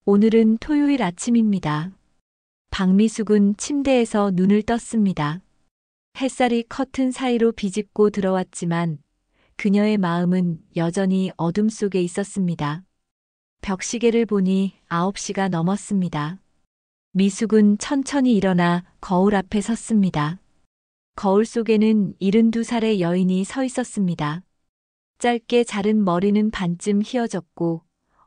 오늘은 토요일 아침입니다. 박미숙은 침대에서 눈을 떴습니다. 햇살이 커튼 사이로 비집고 들어왔지만 그녀의 마음은 여전히 어둠 속에 있었습니다. 벽시계를 보니 9시가 넘었습니다. 미숙은 천천히 일어나 거울 앞에 섰습니다. 거울 속에는 72살의 여인이 서 있었습니다. 짧게 자른 머리는 반쯤 휘어졌고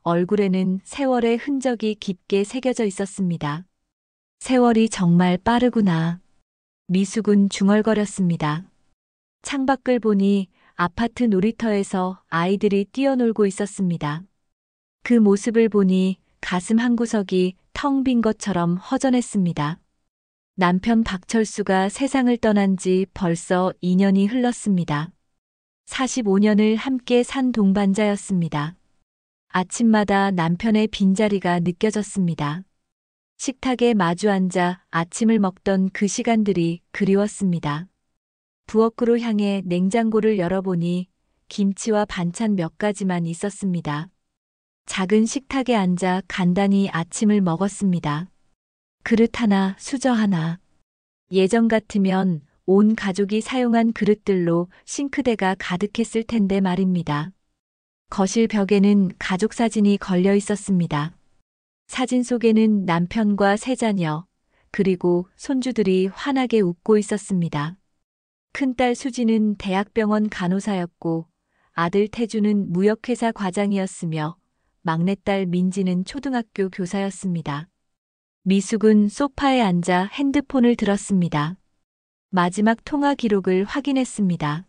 얼굴에는 세월의 흔적이 깊게 새겨져 있었습니다. 세월이 정말 빠르구나. 미숙은 중얼거렸습니다. 창밖을 보니 아파트 놀이터에서 아이들이 뛰어놀고 있었습니다. 그 모습을 보니 가슴 한구석이 텅 빈 것처럼 허전했습니다. 남편 박철수가 세상을 떠난 지 벌써 2년이 흘렀습니다. 45년을 함께 산 동반자였습니다. 아침마다 남편의 빈자리가 느껴졌습니다. 식탁에 마주 앉아 아침을 먹던 그 시간들이 그리웠습니다. 부엌으로 향해 냉장고를 열어보니 김치와 반찬 몇 가지만 있었습니다. 작은 식탁에 앉아 간단히 아침을 먹었습니다. 그릇 하나, 수저 하나. 예전 같으면 온 가족이 사용한 그릇들로 싱크대가 가득했을 텐데 말입니다. 거실 벽에는 가족 사진이 걸려 있었습니다. 사진 속에는 남편과 세 자녀, 그리고 손주들이 환하게 웃고 있었습니다. 큰딸 수지는 대학병원 간호사였고 아들 태주는 무역회사 과장이었으며 막내딸 민지는 초등학교 교사였습니다. 미숙은 소파에 앉아 핸드폰을 들었습니다. 마지막 통화 기록을 확인했습니다.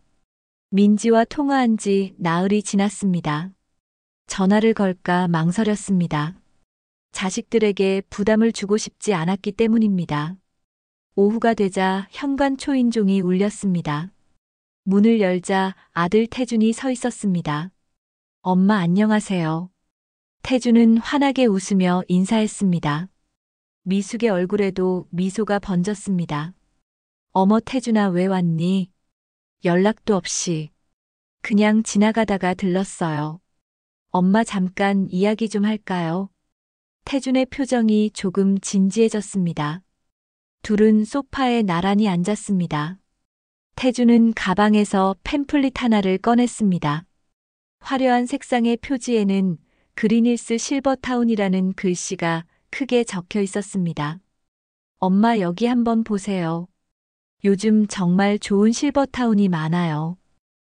민지와 통화한 지 나흘이 지났습니다. 전화를 걸까 망설였습니다. 자식들에게 부담을 주고 싶지 않았기 때문입니다. 오후가 되자 현관 초인종이 울렸습니다. 문을 열자 아들 태준이 서 있었습니다. 엄마 안녕하세요. 태준은 환하게 웃으며 인사했습니다. 미숙의 얼굴에도 미소가 번졌습니다. 어머 태준아 왜 왔니? 연락도 없이. 그냥 지나가다가 들렀어요. 엄마 잠깐 이야기 좀 할까요? 태준의 표정이 조금 진지해졌습니다. 둘은 소파에 나란히 앉았습니다. 태준은 가방에서 팸플릿 하나를 꺼냈습니다. 화려한 색상의 표지에는 그린힐스 실버타운이라는 글씨가 크게 적혀 있었습니다. 엄마 여기 한번 보세요. 요즘 정말 좋은 실버타운이 많아요.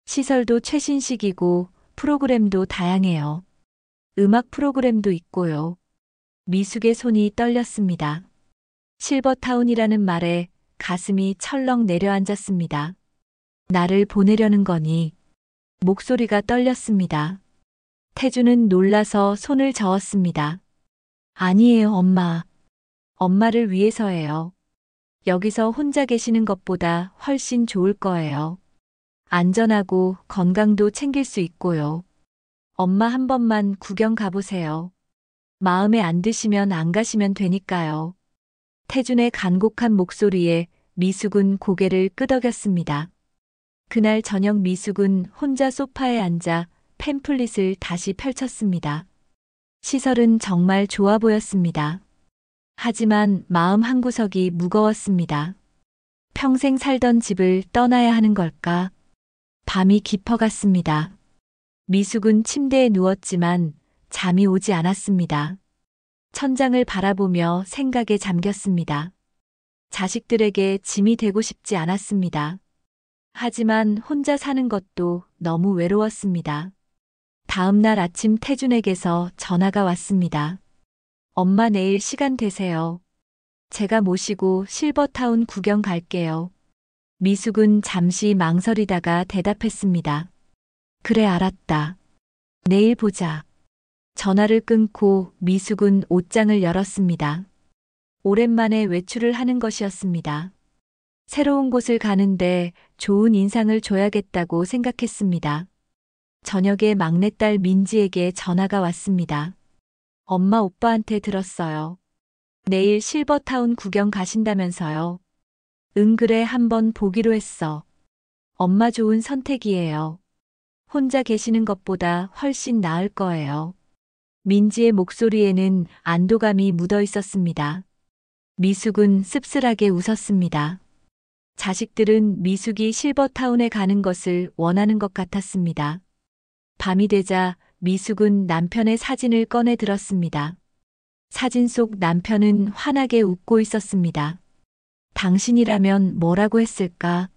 시설도 최신식이고 프로그램도 다양해요. 음악 프로그램도 있고요. 미숙의 손이 떨렸습니다. 실버타운이라는 말에 가슴이 철렁 내려앉았습니다. 나를 보내려는 거니? 목소리가 떨렸습니다. 태주는 놀라서 손을 저었습니다. 아니에요, 엄마. 엄마를 위해서예요. 여기서 혼자 계시는 것보다 훨씬 좋을 거예요. 안전하고 건강도 챙길 수 있고요. 엄마 한 번만 구경 가보세요. 마음에 안 드시면 안 가시면 되니까요. 태준의 간곡한 목소리에 미숙은 고개를 끄덕였습니다. 그날 저녁 미숙은 혼자 소파에 앉아 팸플릿을 다시 펼쳤습니다. 시설은 정말 좋아 보였습니다. 하지만 마음 한구석이 무거웠습니다. 평생 살던 집을 떠나야 하는 걸까? 밤이 깊어갔습니다. 미숙은 침대에 누웠지만 잠이 오지 않았습니다. 천장을 바라보며 생각에 잠겼습니다. 자식들에게 짐이 되고 싶지 않았습니다. 하지만 혼자 사는 것도 너무 외로웠습니다. 다음 날 아침 태준에게서 전화가 왔습니다. 엄마 내일 시간 되세요. 제가 모시고 실버타운 구경 갈게요. 미숙은 잠시 망설이다가 대답했습니다. 그래 알았다. 내일 보자. 전화를 끊고 미숙은 옷장을 열었습니다. 오랜만에 외출을 하는 것이었습니다. 새로운 곳을 가는데 좋은 인상을 줘야겠다고 생각했습니다. 저녁에 막내딸 민지에게 전화가 왔습니다. 엄마 오빠한테 들었어요. 내일 실버타운 구경 가신다면서요. 응 그래 한번 보기로 했어. 엄마 좋은 선택이에요. 혼자 계시는 것보다 훨씬 나을 거예요. 민지의 목소리에는 안도감이 묻어 있었습니다. 미숙은 씁쓸하게 웃었습니다. 자식들은 미숙이 실버타운에 가는 것을 원하는 것 같았습니다. 밤이 되자 미숙은 남편의 사진을 꺼내 들었습니다. 사진 속 남편은 환하게 웃고 있었습니다. 당신이라면 뭐라고 했을까?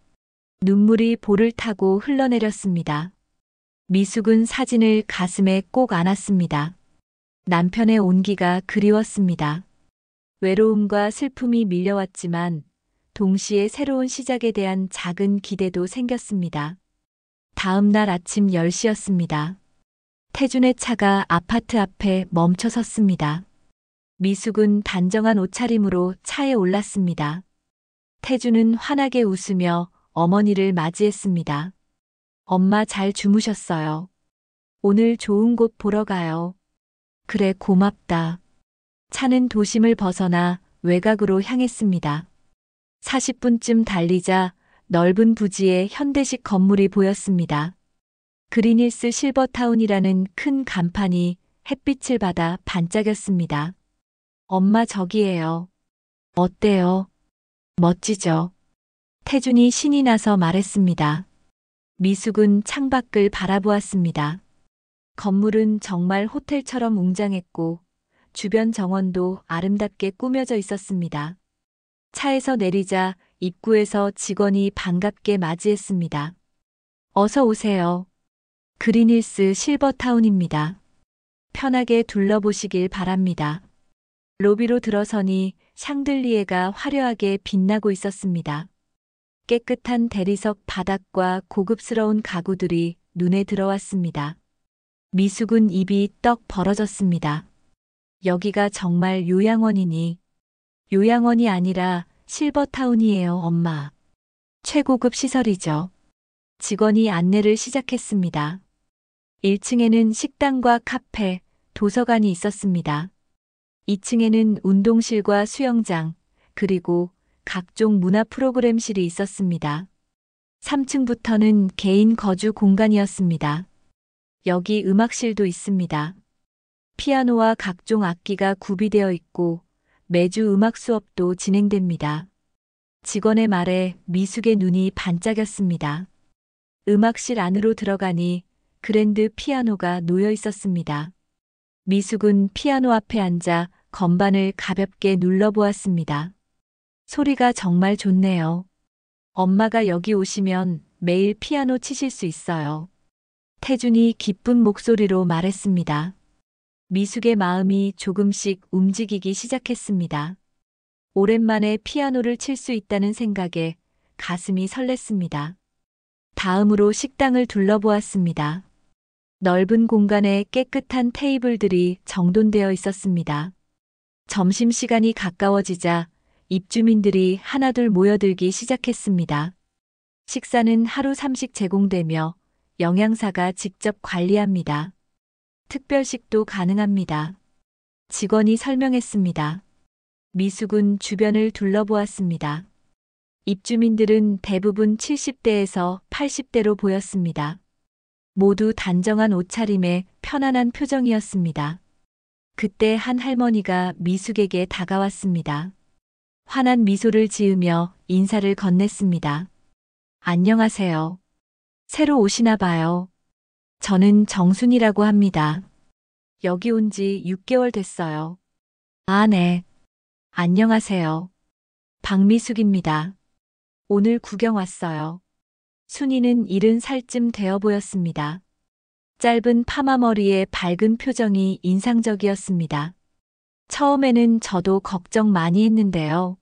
눈물이 볼을 타고 흘러내렸습니다. 미숙은 사진을 가슴에 꼭 안았습니다. 남편의 온기가 그리웠습니다. 외로움과 슬픔이 밀려왔지만 동시에 새로운 시작에 대한 작은 기대도 생겼습니다. 다음 날 아침 10시였습니다. 태준의 차가 아파트 앞에 멈춰 섰습니다. 미숙은 단정한 옷차림으로 차에 올랐습니다. 태준은 환하게 웃으며 어머니를 맞이했습니다. 엄마 잘 주무셨어요. 오늘 좋은 곳 보러 가요. 그래 고맙다. 차는 도심을 벗어나 외곽으로 향했습니다. 40분쯤 달리자 넓은 부지에 현대식 건물이 보였습니다. 그린힐스 실버타운이라는 큰 간판이 햇빛을 받아 반짝였습니다. 엄마 저기예요. 어때요? 멋지죠? 태준이 신이 나서 말했습니다. 미숙은 창밖을 바라보았습니다. 건물은 정말 호텔처럼 웅장했고 주변 정원도 아름답게 꾸며져 있었습니다. 차에서 내리자 입구에서 직원이 반갑게 맞이했습니다. 어서 오세요. 그린힐스 실버타운입니다. 편하게 둘러보시길 바랍니다. 로비로 들어서니 샹들리에가 화려하게 빛나고 있었습니다. 깨끗한 대리석 바닥과 고급스러운 가구들이 눈에 들어왔습니다. 미숙은 입이 떡 벌어졌습니다. 여기가 정말 요양원이니? 요양원이 아니라 실버타운이에요, 엄마. 최고급 시설이죠. 직원이 안내를 시작했습니다. 1층에는 식당과 카페, 도서관이 있었습니다. 2층에는 운동실과 수영장, 그리고 각종 문화 프로그램실이 있었습니다. 3층부터는 개인 거주 공간이었습니다. 여기 음악실도 있습니다. 피아노와 각종 악기가 구비되어 있고 매주 음악 수업도 진행됩니다. 직원의 말에 미숙의 눈이 반짝였습니다. 음악실 안으로 들어가니 그랜드 피아노가 놓여 있었습니다. 미숙은 피아노 앞에 앉아 건반을 가볍게 눌러보았습니다. 소리가 정말 좋네요. 엄마가 여기 오시면 매일 피아노 치실 수 있어요. 태준이 기쁜 목소리로 말했습니다. 미숙의 마음이 조금씩 움직이기 시작했습니다. 오랜만에 피아노를 칠 수 있다는 생각에 가슴이 설렜습니다. 다음으로 식당을 둘러보았습니다. 넓은 공간에 깨끗한 테이블들이 정돈되어 있었습니다. 점심시간이 가까워지자 입주민들이 하나둘 모여들기 시작했습니다. 식사는 하루 3식 제공되며 영양사가 직접 관리합니다. 특별식도 가능합니다. 직원이 설명했습니다. 미숙은 주변을 둘러보았습니다. 입주민들은 대부분 70대에서 80대로 보였습니다. 모두 단정한 옷차림에 편안한 표정이었습니다. 그때 한 할머니가 미숙에게 다가왔습니다. 환한 미소를 지으며 인사를 건넸습니다. 안녕하세요. 새로 오시나 봐요. 저는 정순이라고 합니다. 여기 온 지 6개월 됐어요. 아, 네. 안녕하세요. 박미숙입니다. 오늘 구경 왔어요. 순이는 70살쯤 되어 보였습니다. 짧은 파마 머리에 밝은 표정이 인상적이었습니다. 처음에는 저도 걱정 많이 했는데요.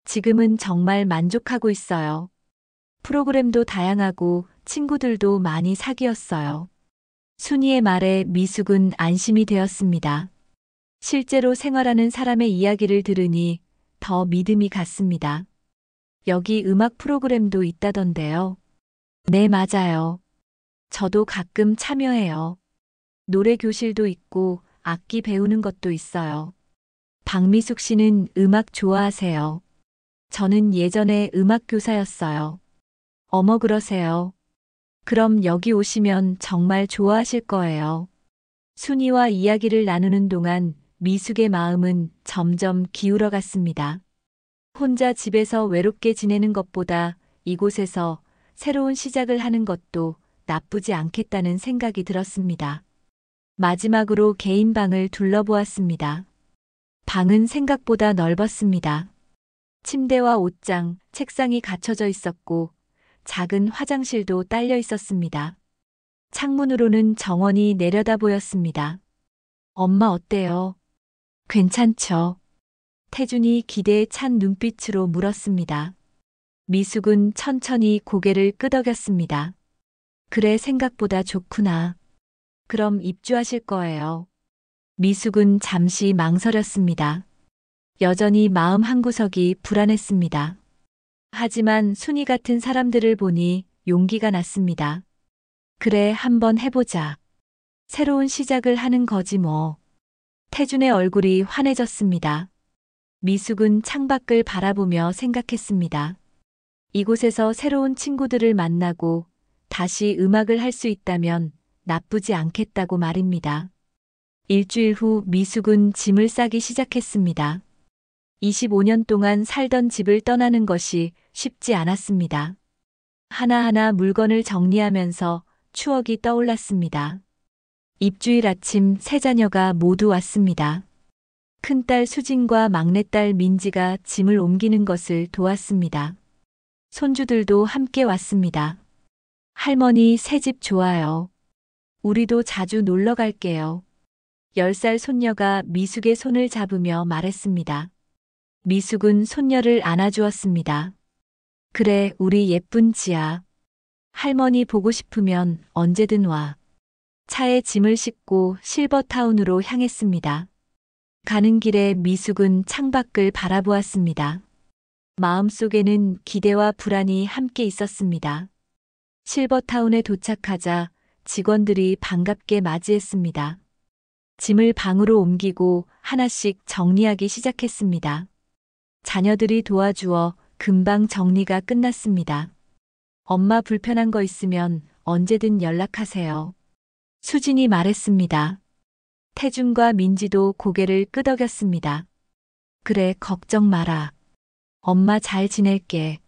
지금은 정말 만족하고 있어요. 프로그램도 다양하고 친구들도 많이 사귀었어요. 순이의 말에 미숙은 안심이 되었습니다. 실제로 생활하는 사람의 이야기를 들으니 더 믿음이 갔습니다. 여기 음악 프로그램도 있다던데요. 네, 맞아요. 저도 가끔 참여해요. 노래 교실도 있고 악기 배우는 것도 있어요. 박미숙 씨는 음악 좋아하세요? 저는 예전에 음악 교사였어요. 어머, 그러세요? 그럼 여기 오시면 정말 좋아하실 거예요. 순이와 이야기를 나누는 동안 미숙의 마음은 점점 기울어 갔습니다. 혼자 집에서 외롭게 지내는 것보다 이곳에서 새로운 시작을 하는 것도 나쁘지 않겠다는 생각이 들었습니다. 마지막으로 개인 방을 둘러보았습니다. 방은 생각보다 넓었습니다. 침대와 옷장, 책상이 갖춰져 있었고 작은 화장실도 딸려 있었습니다. 창문으로는 정원이 내려다 보였습니다. 엄마 어때요? 괜찮죠? 태준이 기대에 찬 눈빛으로 물었습니다. 미숙은 천천히 고개를 끄덕였습니다. 그래, 생각보다 좋구나. 그럼 입주하실 거예요. 미숙은 잠시 망설였습니다. 여전히 마음 한구석이 불안했습니다. 하지만 순이 같은 사람들을 보니 용기가 났습니다. 그래, 한번 해보자. 새로운 시작을 하는 거지 뭐. 태준의 얼굴이 환해졌습니다. 미숙은 창밖을 바라보며 생각했습니다. 이곳에서 새로운 친구들을 만나고 다시 음악을 할 수 있다면 나쁘지 않겠다고 말입니다. 일주일 후 미숙은 짐을 싸기 시작했습니다. 25년 동안 살던 집을 떠나는 것이 쉽지 않았습니다. 하나하나 물건을 정리하면서 추억이 떠올랐습니다. 입주일 아침 세 자녀가 모두 왔습니다. 큰딸 수진과 막내딸 민지가 짐을 옮기는 것을 도왔습니다. 손주들도 함께 왔습니다. 할머니, 새 집 좋아요. 우리도 자주 놀러 갈게요. 10살 손녀가 미숙의 손을 잡으며 말했습니다. 미숙은 손녀를 안아주었습니다. 그래, 우리 예쁜 지아. 할머니 보고 싶으면 언제든 와. 차에 짐을 싣고 실버타운으로 향했습니다. 가는 길에 미숙은 창밖을 바라보았습니다. 마음속에는 기대와 불안이 함께 있었습니다. 실버타운에 도착하자 직원들이 반갑게 맞이했습니다. 짐을 방으로 옮기고 하나씩 정리하기 시작했습니다. 자녀들이 도와주어 금방 정리가 끝났습니다. 엄마 불편한 거 있으면 언제든 연락하세요. 수진이 말했습니다. 태준과 민지도 고개를 끄덕였습니다. 그래, 걱정 마라. 엄마 잘 지낼게.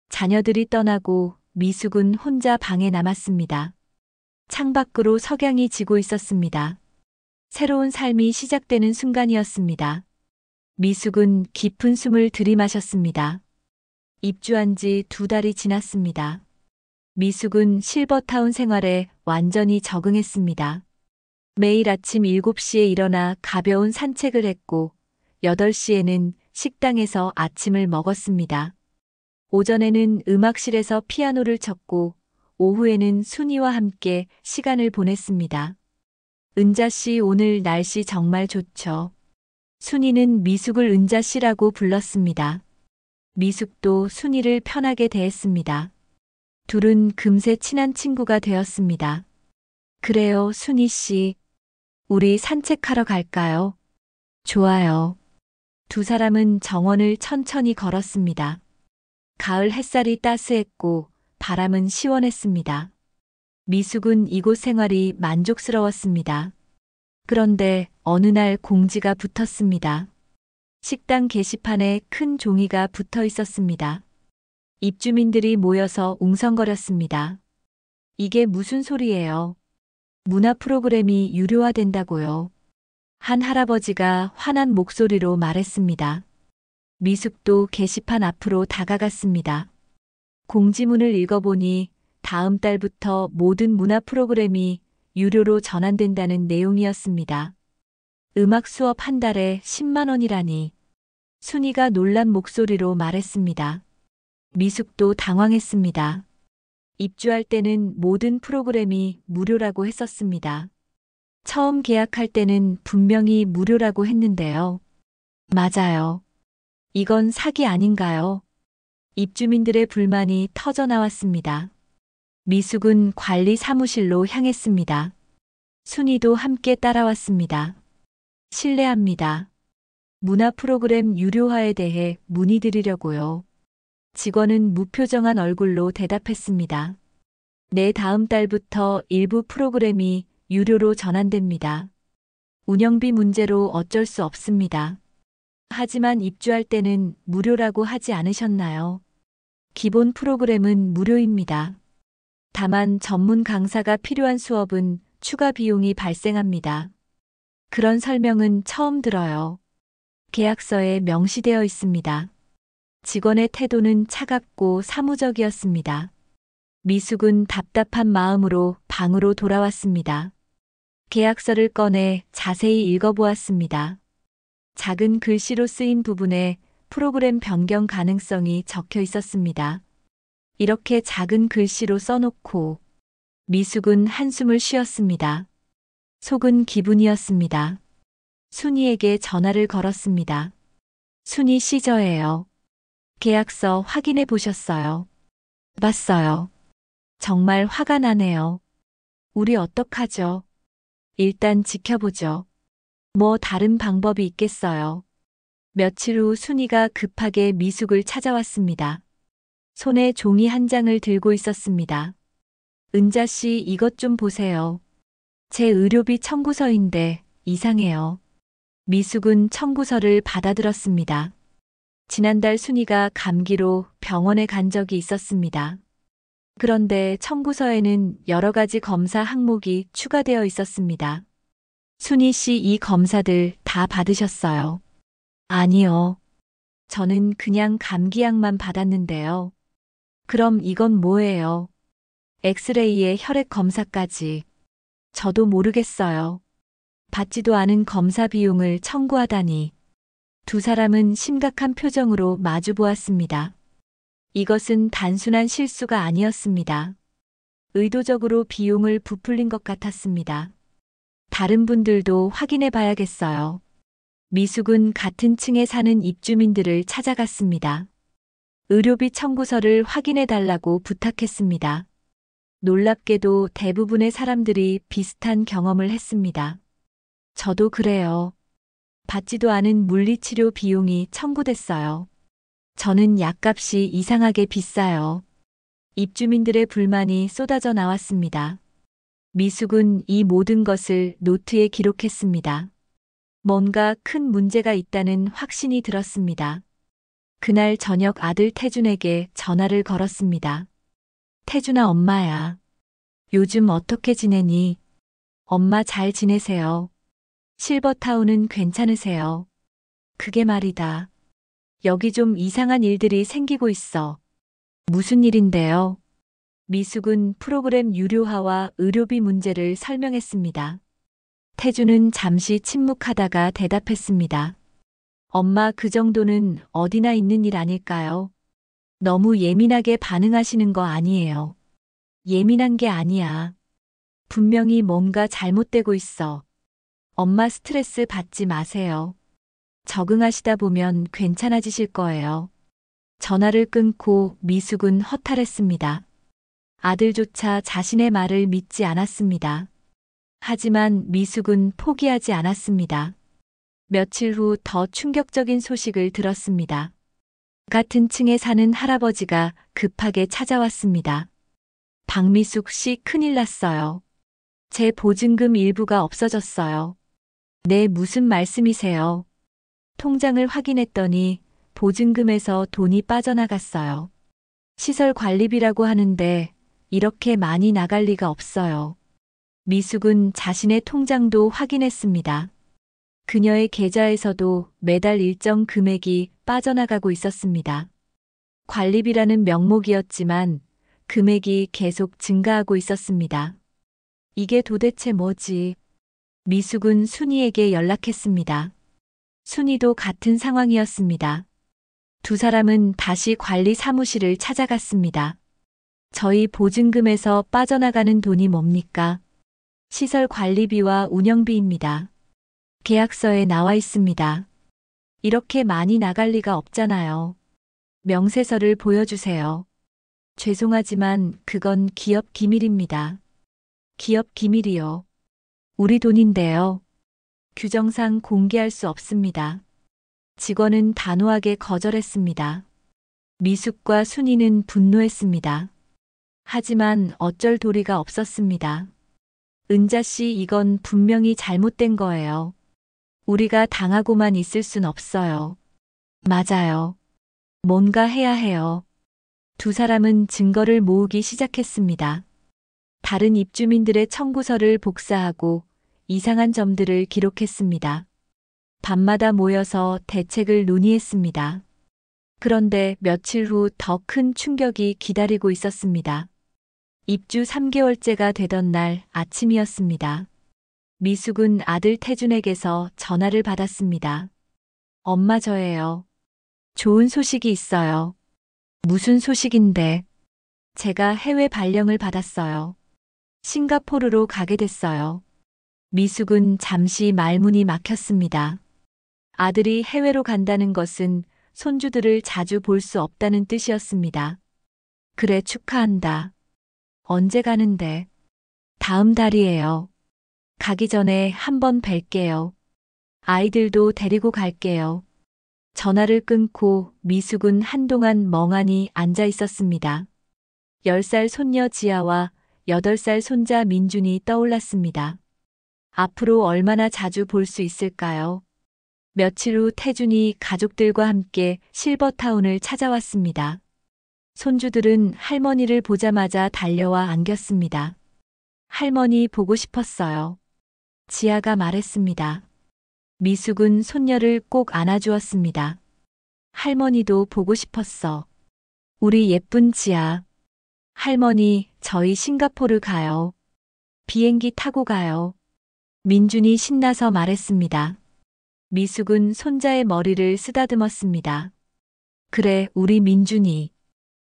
자녀들이 떠나고 미숙은 혼자 방에 남았습니다. 창밖으로 석양이 지고 있었습니다. 새로운 삶이 시작되는 순간이었습니다. 미숙은 깊은 숨을 들이마셨습니다. 입주한 지 2달이 지났습니다. 미숙은 실버타운 생활에 완전히 적응했습니다. 매일 아침 7시에 일어나 가벼운 산책을 했고 8시에는 식당에서 아침을 먹었습니다. 오전에는 음악실에서 피아노를 쳤고 오후에는 순이와 함께 시간을 보냈습니다. 은자 씨, 오늘 날씨 정말 좋죠. 순이는 미숙을 은자 씨라고 불렀습니다. 미숙도 순이를 편하게 대했습니다. 둘은 금세 친한 친구가 되었습니다. 그래요, 순이 씨. 우리 산책하러 갈까요? 좋아요. 두 사람은 정원을 천천히 걸었습니다. 가을 햇살이 따스했고 바람은 시원했습니다. 미숙은 이곳 생활이 만족스러웠습니다. 그런데 어느 날 공지가 붙었습니다. 식당 게시판에 큰 종이가 붙어 있었습니다. 입주민들이 모여서 웅성거렸습니다. 이게 무슨 소리예요? 문화 프로그램이 유료화된다고요. 한 할아버지가 화난 목소리로 말했습니다. 미숙도 게시판 앞으로 다가갔습니다. 공지문을 읽어보니 다음 달부터 모든 문화 프로그램이 유료로 전환된다는 내용이었습니다. 음악 수업 한 달에 10만 원이라니. 순이가 놀란 목소리로 말했습니다. 미숙도 당황했습니다. 입주할 때는 모든 프로그램이 무료라고 했었습니다. 처음 계약할 때는 분명히 무료라고 했는데요. 맞아요. 이건 사기 아닌가요? 입주민들의 불만이 터져나왔습니다. 미숙은 관리 사무실로 향했습니다. 순이도 함께 따라왔습니다. 실례합니다. 문화 프로그램 유료화에 대해 문의드리려고요. 직원은 무표정한 얼굴로 대답했습니다. 네, 다음 달부터 일부 프로그램이 유료로 전환됩니다. 운영비 문제로 어쩔 수 없습니다. 하지만 입주할 때는 무료라고 하지 않으셨나요? 기본 프로그램은 무료입니다. 다만 전문 강사가 필요한 수업은 추가 비용이 발생합니다. 그런 설명은 처음 들어요. 계약서에 명시되어 있습니다. 직원의 태도는 차갑고 사무적이었습니다. 미숙은 답답한 마음으로 방으로 돌아왔습니다. 계약서를 꺼내 자세히 읽어보았습니다. 작은 글씨로 쓰인 부분에 프로그램 변경 가능성이 적혀 있었습니다. 이렇게 작은 글씨로 써놓고 미숙은 한숨을 쉬었습니다. 속은 기분이었습니다. 순이에게 전화를 걸었습니다. 순이 씨 저예요. 계약서 확인해 보셨어요? 봤어요. 정말 화가 나네요. 우리 어떡하죠? 일단 지켜보죠. 뭐 다른 방법이 있겠어요. 며칠 후 순이가 급하게 미숙을 찾아왔습니다. 손에 종이 한 장을 들고 있었습니다. 은자 씨 이것 좀 보세요. 제 의료비 청구서인데 이상해요. 미숙은 청구서를 받아들었습니다. 지난달 순이가 감기로 병원에 간 적이 있었습니다. 그런데 청구서에는 여러 가지 검사 항목이 추가되어 있었습니다. 순이 씨 이 검사들 다 받으셨어요? 아니요. 저는 그냥 감기약만 받았는데요. 그럼 이건 뭐예요? 엑스레이에 혈액 검사까지. 저도 모르겠어요. 받지도 않은 검사 비용을 청구하다니. 두 사람은 심각한 표정으로 마주 보았습니다. 이것은 단순한 실수가 아니었습니다. 의도적으로 비용을 부풀린 것 같았습니다. 다른 분들도 확인해 봐야겠어요. 미숙은 같은 층에 사는 입주민들을 찾아갔습니다. 의료비 청구서를 확인해 달라고 부탁했습니다. 놀랍게도 대부분의 사람들이 비슷한 경험을 했습니다. 저도 그래요. 받지도 않은 물리치료 비용이 청구됐어요. 저는 약값이 이상하게 비싸요. 입주민들의 불만이 쏟아져 나왔습니다. 미숙은 이 모든 것을 노트에 기록했습니다. 뭔가 큰 문제가 있다는 확신이 들었습니다. 그날 저녁 아들 태준에게 전화를 걸었습니다. 태준아 엄마야. 요즘 어떻게 지내니? 엄마 잘 지내세요. 실버타운은 괜찮으세요? 그게 말이다. 여기 좀 이상한 일들이 생기고 있어. 무슨 일인데요? 미숙은 프로그램 유료화와 의료비 문제를 설명했습니다. 태준은 잠시 침묵하다가 대답했습니다. 엄마 그 정도는 어디나 있는 일 아닐까요? 너무 예민하게 반응하시는 거 아니에요. 예민한 게 아니야. 분명히 뭔가 잘못되고 있어. 엄마 스트레스 받지 마세요. 적응하시다 보면 괜찮아지실 거예요. 전화를 끊고 미숙은 허탈했습니다. 아들조차 자신의 말을 믿지 않았습니다. 하지만 미숙은 포기하지 않았습니다. 며칠 후 더 충격적인 소식을 들었습니다. 같은 층에 사는 할아버지가 급하게 찾아왔습니다. 박미숙 씨 큰일 났어요. 제 보증금 일부가 없어졌어요. 네, 무슨 말씀이세요? 통장을 확인했더니 보증금에서 돈이 빠져나갔어요. 시설 관리비라고 하는데 이렇게 많이 나갈 리가 없어요. 미숙은 자신의 통장도 확인했습니다. 그녀의 계좌에서도 매달 일정 금액이 빠져나가고 있었습니다. 관리비라는 명목이었지만 금액이 계속 증가하고 있었습니다. 이게 도대체 뭐지? 미숙은 순이에게 연락했습니다. 순이도 같은 상황이었습니다. 두 사람은 다시 관리 사무실을 찾아갔습니다. 저희 보증금에서 빠져나가는 돈이 뭡니까? 시설 관리비와 운영비입니다. 계약서에 나와 있습니다. 이렇게 많이 나갈 리가 없잖아요. 명세서를 보여주세요. 죄송하지만 그건 기업 기밀입니다. 기업 기밀이요. 우리 돈인데요. 규정상 공개할 수 없습니다. 직원은 단호하게 거절했습니다. 미숙과 순이는 분노했습니다. 하지만 어쩔 도리가 없었습니다. 은자 씨, 이건 분명히 잘못된 거예요. 우리가 당하고만 있을 순 없어요. 맞아요. 뭔가 해야 해요. 두 사람은 증거를 모으기 시작했습니다. 다른 입주민들의 청구서를 복사하고 이상한 점들을 기록했습니다. 밤마다 모여서 대책을 논의했습니다. 그런데 며칠 후 더 큰 충격이 기다리고 있었습니다. 입주 3개월째가 되던 날 아침이었습니다. 미숙은 아들 태준에게서 전화를 받았습니다. 엄마, 저예요. 좋은 소식이 있어요. 무슨 소식인데? 제가 해외 발령을 받았어요. 싱가포르로 가게 됐어요. 미숙은 잠시 말문이 막혔습니다. 아들이 해외로 간다는 것은 손주들을 자주 볼 수 없다는 뜻이었습니다. 그래, 축하한다. 언제 가는데? 다음 달이에요. 가기 전에 한번 뵐게요. 아이들도 데리고 갈게요. 전화를 끊고 미숙은 한동안 멍하니 앉아 있었습니다. 10살 손녀 지아와 8살 손자 민준이 떠올랐습니다. 앞으로 얼마나 자주 볼 수 있을까요? 며칠 후 태준이 가족들과 함께 실버타운을 찾아왔습니다. 손주들은 할머니를 보자마자 달려와 안겼습니다. 할머니 보고 싶었어요. 지아가 말했습니다. 미숙은 손녀를 꼭 안아주었습니다. 할머니도 보고 싶었어. 우리 예쁜 지아. 할머니, 저희 싱가포르 가요. 비행기 타고 가요. 민준이 신나서 말했습니다. 미숙은 손자의 머리를 쓰다듬었습니다. 그래, 우리 민준이.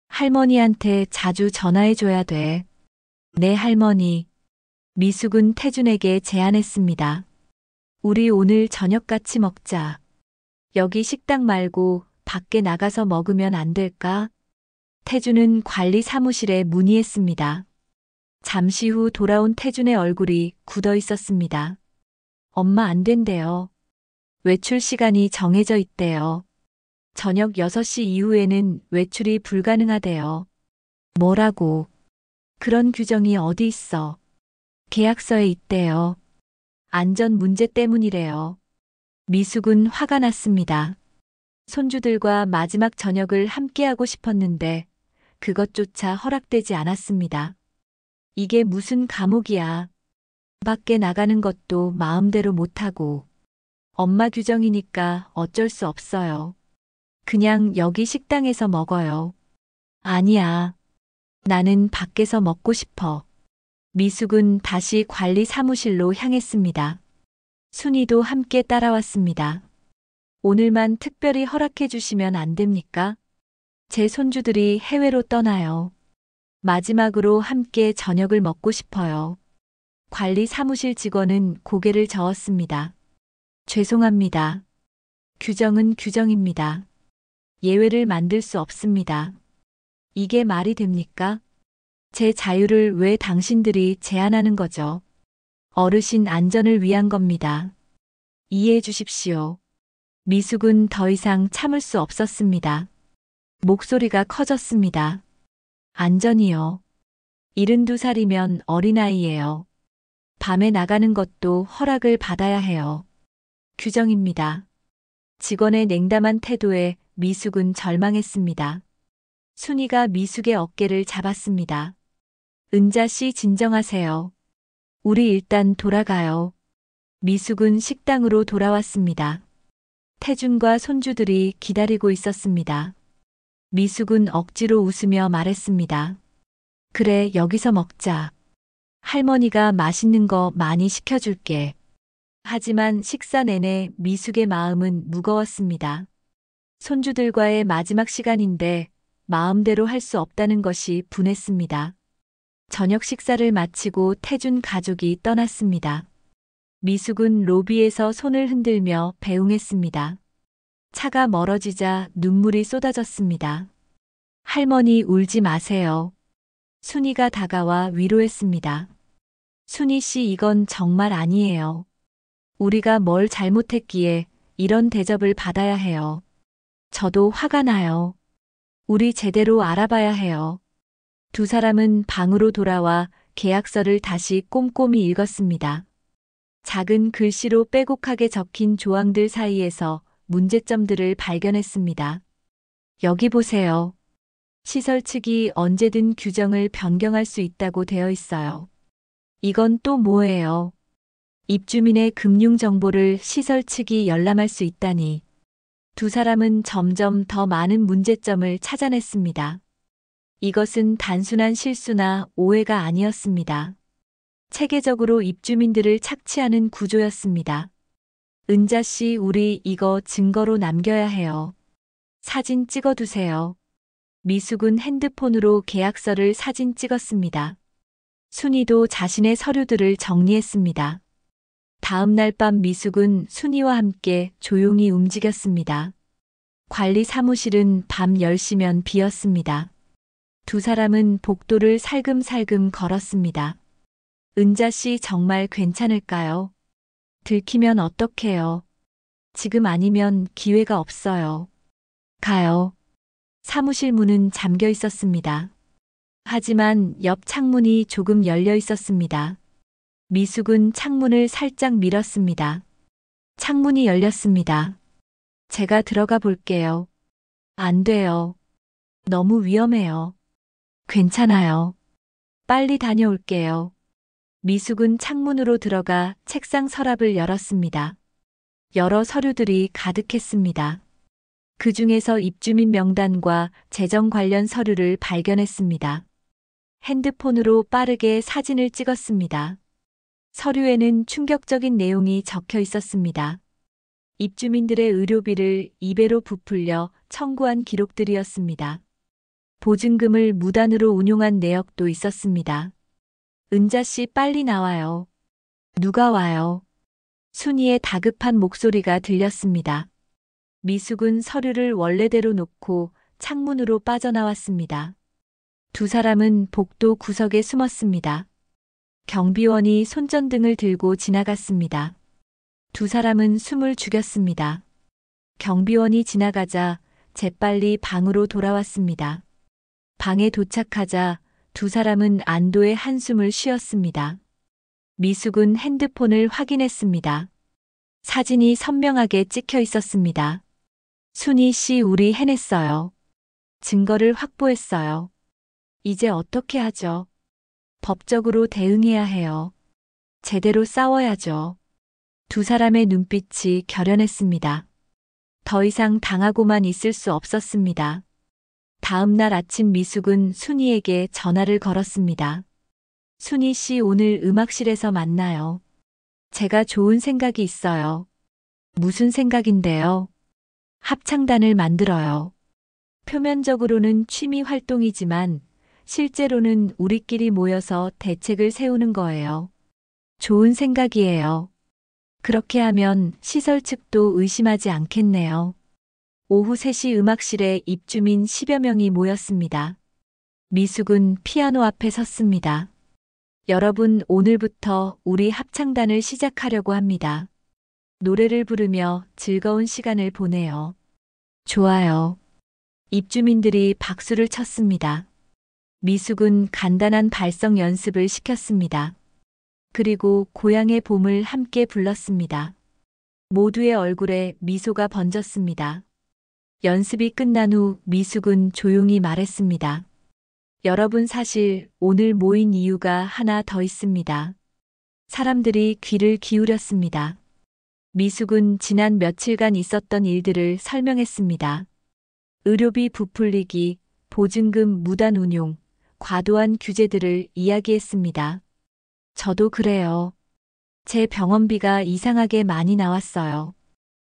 할머니한테 자주 전화해줘야 돼. 네, 할머니. 미숙은 태준에게 제안했습니다. 우리 오늘 저녁 같이 먹자. 여기 식당 말고 밖에 나가서 먹으면 안 될까? 태준은 관리 사무실에 문의했습니다. 잠시 후 돌아온 태준의 얼굴이 굳어 있었습니다. 엄마, 안 된대요. 외출 시간이 정해져 있대요. 저녁 6시 이후에는 외출이 불가능하대요. 뭐라고? 그런 규정이 어디 있어? 계약서에 있대요. 안전 문제 때문이래요. 미숙은 화가 났습니다. 손주들과 마지막 저녁을 함께하고 싶었는데 그것조차 허락되지 않았습니다. 이게 무슨 감옥이야. 밖에 나가는 것도 마음대로 못하고. 엄마 규정이니까 어쩔 수 없어요. 그냥 여기 식당에서 먹어요. 아니야. 나는 밖에서 먹고 싶어. 미숙은 다시 관리 사무실로 향했습니다. 순이도 함께 따라왔습니다. 오늘만 특별히 허락해 주시면 안 됩니까? 제 손주들이 해외로 떠나요. 마지막으로 함께 저녁을 먹고 싶어요. 관리 사무실 직원은 고개를 저었습니다. 죄송합니다. 규정은 규정입니다. 예외를 만들 수 없습니다. 이게 말이 됩니까? 제 자유를 왜 당신들이 제한하는 거죠? 어르신 안전을 위한 겁니다. 이해해 주십시오. 미숙은 더 이상 참을 수 없었습니다. 목소리가 커졌습니다. 안전이요. 72살이면 어린아이예요. 밤에 나가는 것도 허락을 받아야 해요. 규정입니다. 직원의 냉담한 태도에 미숙은 절망했습니다. 순이가 미숙의 어깨를 잡았습니다. 은자 씨, 진정하세요. 우리 일단 돌아가요. 미숙은 식당으로 돌아왔습니다. 태준과 손주들이 기다리고 있었습니다. 미숙은 억지로 웃으며 말했습니다. 그래, 여기서 먹자. 할머니가 맛있는 거 많이 시켜줄게. 하지만 식사 내내 미숙의 마음은 무거웠습니다. 손주들과의 마지막 시간인데 마음대로 할 수 없다는 것이 분했습니다. 저녁 식사를 마치고 태준 가족이 떠났습니다. 미숙은 로비에서 손을 흔들며 배웅했습니다. 차가 멀어지자 눈물이 쏟아졌습니다. 할머니, 울지 마세요. 순이가 다가와 위로했습니다. 순이 씨, 이건 정말 아니에요. 우리가 뭘 잘못했기에 이런 대접을 받아야 해요. 저도 화가 나요. 우리 제대로 알아봐야 해요. 두 사람은 방으로 돌아와 계약서를 다시 꼼꼼히 읽었습니다. 작은 글씨로 빼곡하게 적힌 조항들 사이에서 문제점들을 발견했습니다. 여기 보세요. 시설 측이 언제든 규정을 변경할 수 있다고 되어 있어요. 이건 또 뭐예요? 입주민의 금융 정보를 시설 측이 열람할 수 있다니. 두 사람은 점점 더 많은 문제점을 찾아냈습니다. 이것은 단순한 실수나 오해가 아니었습니다. 체계적으로 입주민들을 착취하는 구조였습니다. 은자 씨, 우리 이거 증거로 남겨야 해요. 사진 찍어두세요. 미숙은 핸드폰으로 계약서를 사진 찍었습니다. 순이도 자신의 서류들을 정리했습니다. 다음 날 밤 미숙은 순이와 함께 조용히 움직였습니다. 관리 사무실은 밤 10시면 비었습니다. 두 사람은 복도를 살금살금 걸었습니다. 은자 씨 정말 괜찮을까요? 들키면 어떡해요? 지금 아니면 기회가 없어요. 가요. 사무실 문은 잠겨 있었습니다. 하지만 옆 창문이 조금 열려 있었습니다. 미숙은 창문을 살짝 밀었습니다. 창문이 열렸습니다. 제가 들어가 볼게요. 안 돼요. 너무 위험해요. 괜찮아요. 빨리 다녀올게요. 미숙은 창문으로 들어가 책상 서랍을 열었습니다. 여러 서류들이 가득했습니다. 그 중에서 입주민 명단과 재정 관련 서류를 발견했습니다. 핸드폰으로 빠르게 사진을 찍었습니다. 서류에는 충격적인 내용이 적혀 있었습니다. 입주민들의 의료비를 2배로 부풀려 청구한 기록들이었습니다. 보증금을 무단으로 운용한 내역도 있었습니다. 은자 씨 빨리 나와요. 누가 와요? 순이의 다급한 목소리가 들렸습니다. 미숙은 서류를 원래대로 놓고 창문으로 빠져나왔습니다. 두 사람은 복도 구석에 숨었습니다. 경비원이 손전등을 들고 지나갔습니다. 두 사람은 숨을 죽였습니다. 경비원이 지나가자 재빨리 방으로 돌아왔습니다. 방에 도착하자 두 사람은 안도의 한숨을 쉬었습니다. 미숙은 핸드폰을 확인했습니다. 사진이 선명하게 찍혀 있었습니다. 순이 씨, 우리 해냈어요. 증거를 확보했어요. 이제 어떻게 하죠? 법적으로 대응해야 해요. 제대로 싸워야죠. 두 사람의 눈빛이 결연했습니다. 더 이상 당하고만 있을 수 없었습니다. 다음 날 아침 미숙은 순이에게 전화를 걸었습니다. 순이 씨, 오늘 음악실에서 만나요. 제가 좋은 생각이 있어요. 무슨 생각인데요? 합창단을 만들어요. 표면적으로는 취미 활동이지만 실제로는 우리끼리 모여서 대책을 세우는 거예요. 좋은 생각이에요. 그렇게 하면 시설 측도 의심하지 않겠네요. 오후 3시 음악실에 입주민 10여 명이 모였습니다. 미숙은 피아노 앞에 섰습니다. 여러분, 오늘부터 우리 합창단을 시작하려고 합니다. 노래를 부르며 즐거운 시간을 보내요. 좋아요. 입주민들이 박수를 쳤습니다. 미숙은 간단한 발성 연습을 시켰습니다. 그리고 고향의 봄을 함께 불렀습니다. 모두의 얼굴에 미소가 번졌습니다. 연습이 끝난 후 미숙은 조용히 말했습니다. 여러분, 사실 오늘 모인 이유가 하나 더 있습니다. 사람들이 귀를 기울였습니다. 미숙은 지난 며칠간 있었던 일들을 설명했습니다. 의료비 부풀리기, 보증금 무단 운용, 과도한 규제들을 이야기했습니다. 저도 그래요. 제 병원비가 이상하게 많이 나왔어요.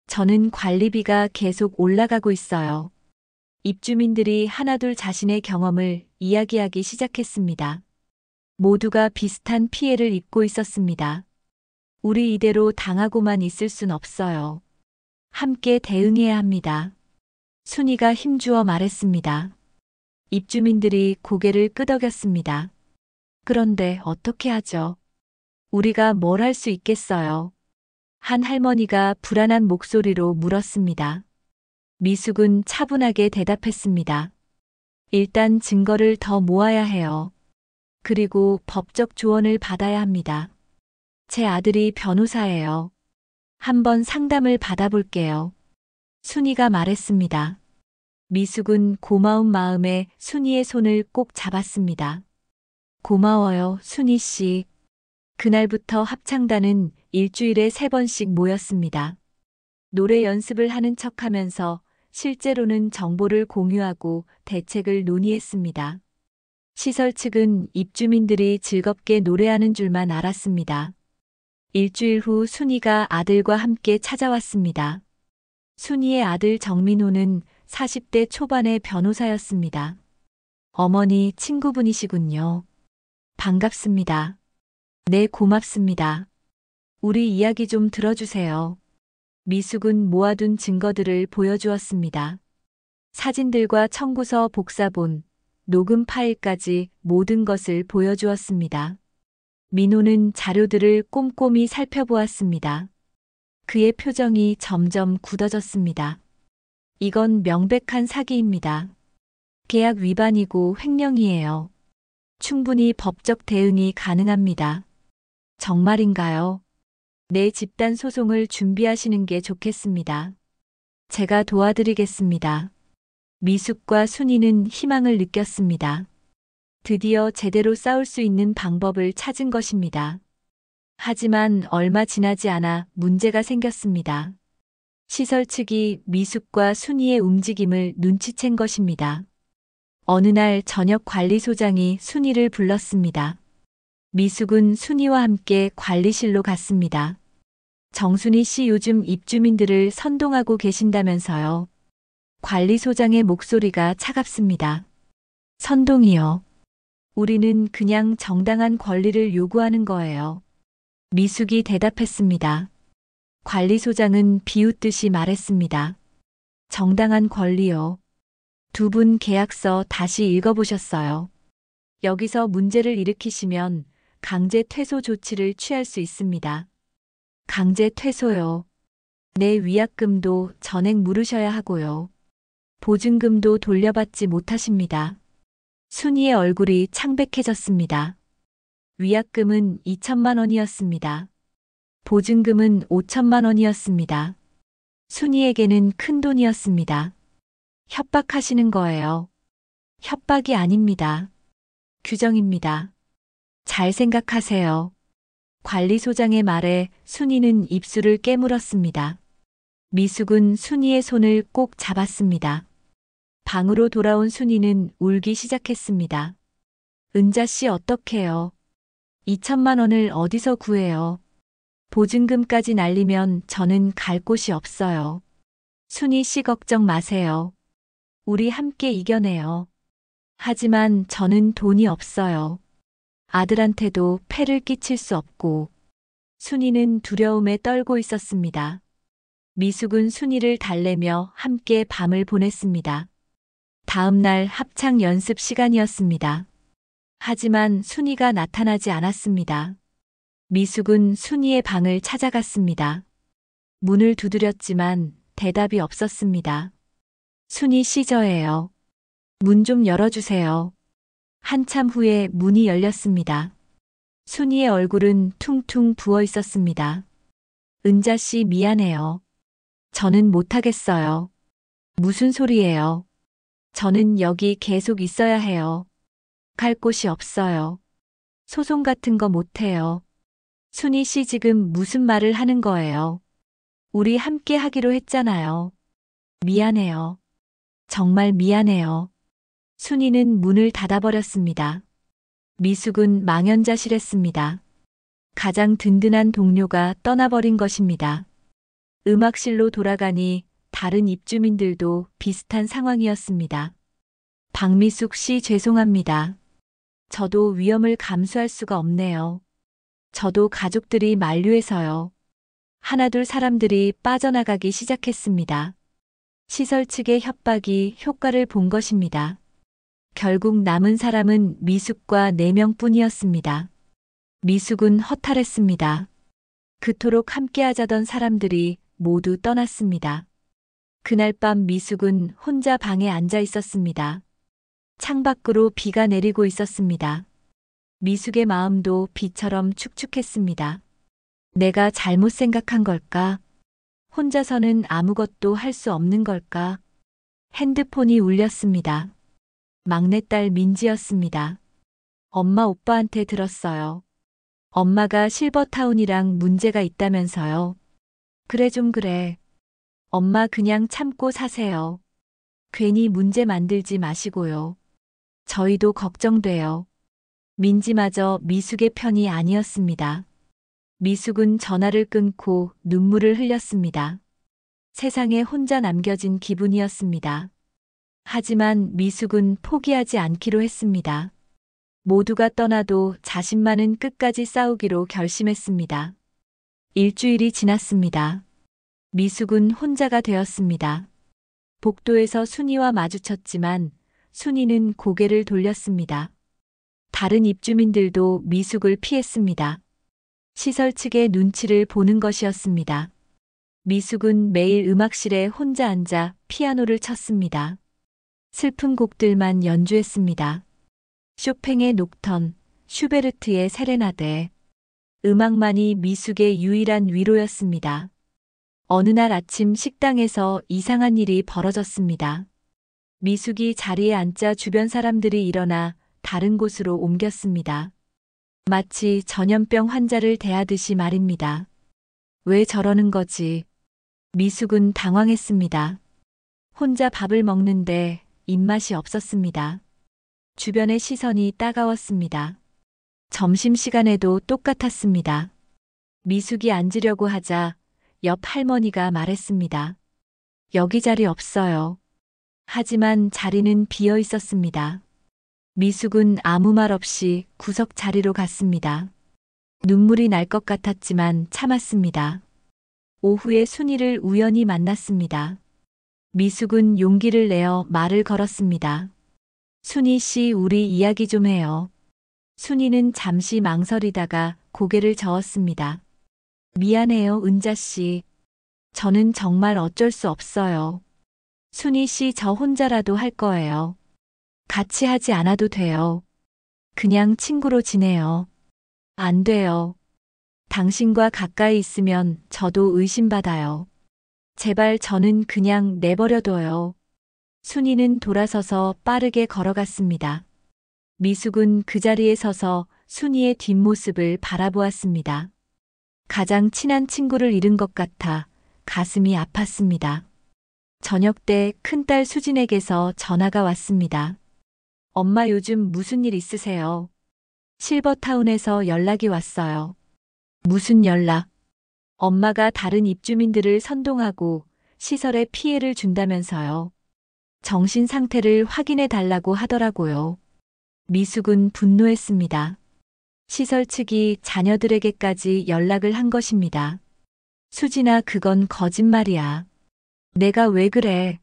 저는 관리비가 계속 올라가고 있어요. 입주민들이 하나둘 자신의 경험을 이야기하기 시작했습니다. 모두가 비슷한 피해를 입고 있었습니다. 우리 이대로 당하고만 있을 순 없어요. 함께 대응해야 합니다. 순이가 힘주어 말했습니다. 입주민들이 고개를 끄덕였습니다. 그런데 어떻게 하죠? 우리가 뭘 할 수 있겠어요? 한 할머니가 불안한 목소리로 물었습니다. 미숙은 차분하게 대답했습니다. 일단 증거를 더 모아야 해요. 그리고 법적 조언을 받아야 합니다. 제 아들이 변호사예요. 한번 상담을 받아볼게요. 순이가 말했습니다. 미숙은 고마운 마음에 순이의 손을 꼭 잡았습니다. 고마워요, 순이 씨. 그날부터 합창단은 일주일에 3번씩 모였습니다. 노래 연습을 하는 척하면서 실제로는 정보를 공유하고 대책을 논의했습니다. 시설 측은 입주민들이 즐겁게 노래하는 줄만 알았습니다. 일주일 후 순이가 아들과 함께 찾아왔습니다. 순이의 아들 정민호는 40대 초반의 변호사였습니다. 어머니 친구분이시군요. 반갑습니다. 네, 고맙습니다. 우리 이야기 좀 들어주세요. 미숙은 모아둔 증거들을 보여주었습니다. 사진들과 청구서 복사본, 녹음 파일까지 모든 것을 보여주었습니다. 민호는 자료들을 꼼꼼히 살펴보았습니다. 그의 표정이 점점 굳어졌습니다. 이건 명백한 사기입니다. 계약 위반이고 횡령이에요. 충분히 법적 대응이 가능합니다. 정말인가요? 내 집단 소송을 준비하시는 게 좋겠습니다. 제가 도와드리겠습니다. 미숙과 순이는 희망을 느꼈습니다. 드디어 제대로 싸울 수 있는 방법을 찾은 것입니다. 하지만 얼마 지나지 않아 문제가 생겼습니다. 시설 측이 미숙과 순이의 움직임을 눈치챈 것입니다. 어느 날 저녁 관리소장이 순이를 불렀습니다. 미숙은 순이와 함께 관리실로 갔습니다. 정순이 씨 요즘 입주민들을 선동하고 계신다면서요. 관리소장의 목소리가 차갑습니다. 선동이요. 우리는 그냥 정당한 권리를 요구하는 거예요. 미숙이 대답했습니다. 관리소장은 비웃듯이 말했습니다. 정당한 권리요. 두 분 계약서 다시 읽어보셨어요. 여기서 문제를 일으키시면 강제 퇴소 조치를 취할 수 있습니다. 강제 퇴소요. 내 위약금도 전액 물으셔야 하고요. 보증금도 돌려받지 못하십니다. 순이의 얼굴이 창백해졌습니다. 위약금은 2천만 원이었습니다. 보증금은 5천만 원이었습니다. 순이에게는 큰 돈이었습니다. 협박하시는 거예요. 협박이 아닙니다. 규정입니다. 잘 생각하세요. 관리소장의 말에 순이는 입술을 깨물었습니다. 미숙은 순이의 손을 꼭 잡았습니다. 방으로 돌아온 순이는 울기 시작했습니다. 은자 씨 어떡해요? 2천만 원을 어디서 구해요? 보증금까지 날리면 저는 갈 곳이 없어요. 순이 씨 걱정 마세요. 우리 함께 이겨내요. 하지만 저는 돈이 없어요. 아들한테도 폐를 끼칠 수 없고. 순이는 두려움에 떨고 있었습니다. 미숙은 순이를 달래며 함께 밤을 보냈습니다. 다음 날 합창 연습 시간이었습니다. 하지만 순이가 나타나지 않았습니다. 미숙은 순이의 방을 찾아갔습니다. 문을 두드렸지만 대답이 없었습니다. 순이 씨 저예요. 문 좀 열어주세요. 한참 후에 문이 열렸습니다. 순이의 얼굴은 퉁퉁 부어 있었습니다. 은자 씨 미안해요. 저는 못하겠어요. 무슨 소리예요? 저는 여기 계속 있어야 해요. 갈 곳이 없어요. 소송 같은 거 못해요. 순이 씨 지금 무슨 말을 하는 거예요? 우리 함께 하기로 했잖아요. 미안해요. 정말 미안해요. 순이는 문을 닫아버렸습니다. 미숙은 망연자실했습니다. 가장 든든한 동료가 떠나버린 것입니다. 음악실로 돌아가니 다른 입주민들도 비슷한 상황이었습니다. 박미숙 씨 죄송합니다. 저도 위험을 감수할 수가 없네요. 저도 가족들이 만류해서요. 하나둘 사람들이 빠져나가기 시작했습니다. 시설 측의 협박이 효과를 본 것입니다. 결국 남은 사람은 미숙과 4명뿐이었습니다. 미숙은 허탈했습니다. 그토록 함께하자던 사람들이 모두 떠났습니다. 그날 밤 미숙은 혼자 방에 앉아 있었습니다. 창밖으로 비가 내리고 있었습니다. 미숙의 마음도 비처럼 축축했습니다. 내가 잘못 생각한 걸까? 혼자서는 아무것도 할 수 없는 걸까? 핸드폰이 울렸습니다. 막내딸 민지였습니다. 엄마 오빠한테 들었어요. 엄마가 실버타운이랑 문제가 있다면서요. 그래 좀 그래. 엄마 그냥 참고 사세요. 괜히 문제 만들지 마시고요. 저희도 걱정돼요. 민지마저 미숙의 편이 아니었습니다. 미숙은 전화를 끊고 눈물을 흘렸습니다. 세상에 혼자 남겨진 기분이었습니다. 하지만 미숙은 포기하지 않기로 했습니다. 모두가 떠나도 자신만은 끝까지 싸우기로 결심했습니다. 일주일이 지났습니다. 미숙은 혼자가 되었습니다. 복도에서 순이와 마주쳤지만 순이는 고개를 돌렸습니다. 다른 입주민들도 미숙을 피했습니다. 시설 측의 눈치를 보는 것이었습니다. 미숙은 매일 음악실에 혼자 앉아 피아노를 쳤습니다. 슬픈 곡들만 연주했습니다. 쇼팽의 녹턴, 슈베르트의 세레나데. 음악만이 미숙의 유일한 위로였습니다. 어느 날 아침 식당에서 이상한 일이 벌어졌습니다. 미숙이 자리에 앉자 주변 사람들이 일어나 다른 곳으로 옮겼습니다. 마치 전염병 환자를 대하듯이 말입니다. 왜 저러는 거지? 미숙은 당황했습니다. 혼자 밥을 먹는데 입맛이 없었습니다. 주변의 시선이 따가웠습니다. 점심시간에도 똑같았습니다. 미숙이 앉으려고 하자 옆 할머니가 말했습니다. 여기 자리 없어요. 하지만 자리는 비어 있었습니다. 미숙은 아무 말 없이 구석 자리로 갔습니다. 눈물이 날 것 같았지만 참았습니다. 오후에 순이를 우연히 만났습니다. 미숙은 용기를 내어 말을 걸었습니다. 순이 씨, 우리 이야기 좀 해요. 순이는 잠시 망설이다가 고개를 저었습니다. 미안해요, 은자 씨. 저는 정말 어쩔 수 없어요. 순이 씨, 저 혼자라도 할 거예요. 같이 하지 않아도 돼요. 그냥 친구로 지내요. 안 돼요. 당신과 가까이 있으면 저도 의심받아요. 제발 저는 그냥 내버려둬요. 순이는 돌아서서 빠르게 걸어갔습니다. 미숙은 그 자리에 서서 순이의 뒷모습을 바라보았습니다. 가장 친한 친구를 잃은 것 같아 가슴이 아팠습니다. 저녁 때 큰딸 수진에게서 전화가 왔습니다. 엄마 요즘 무슨 일 있으세요? 실버타운에서 연락이 왔어요. 무슨 연락? 엄마가 다른 입주민들을 선동하고 시설에 피해를 준다면서요. 정신 상태를 확인해 달라고 하더라고요. 미숙은 분노했습니다. 시설 측이 자녀들에게까지 연락을 한 것입니다. 수진아, 그건 거짓말이야. 내가 왜 그래?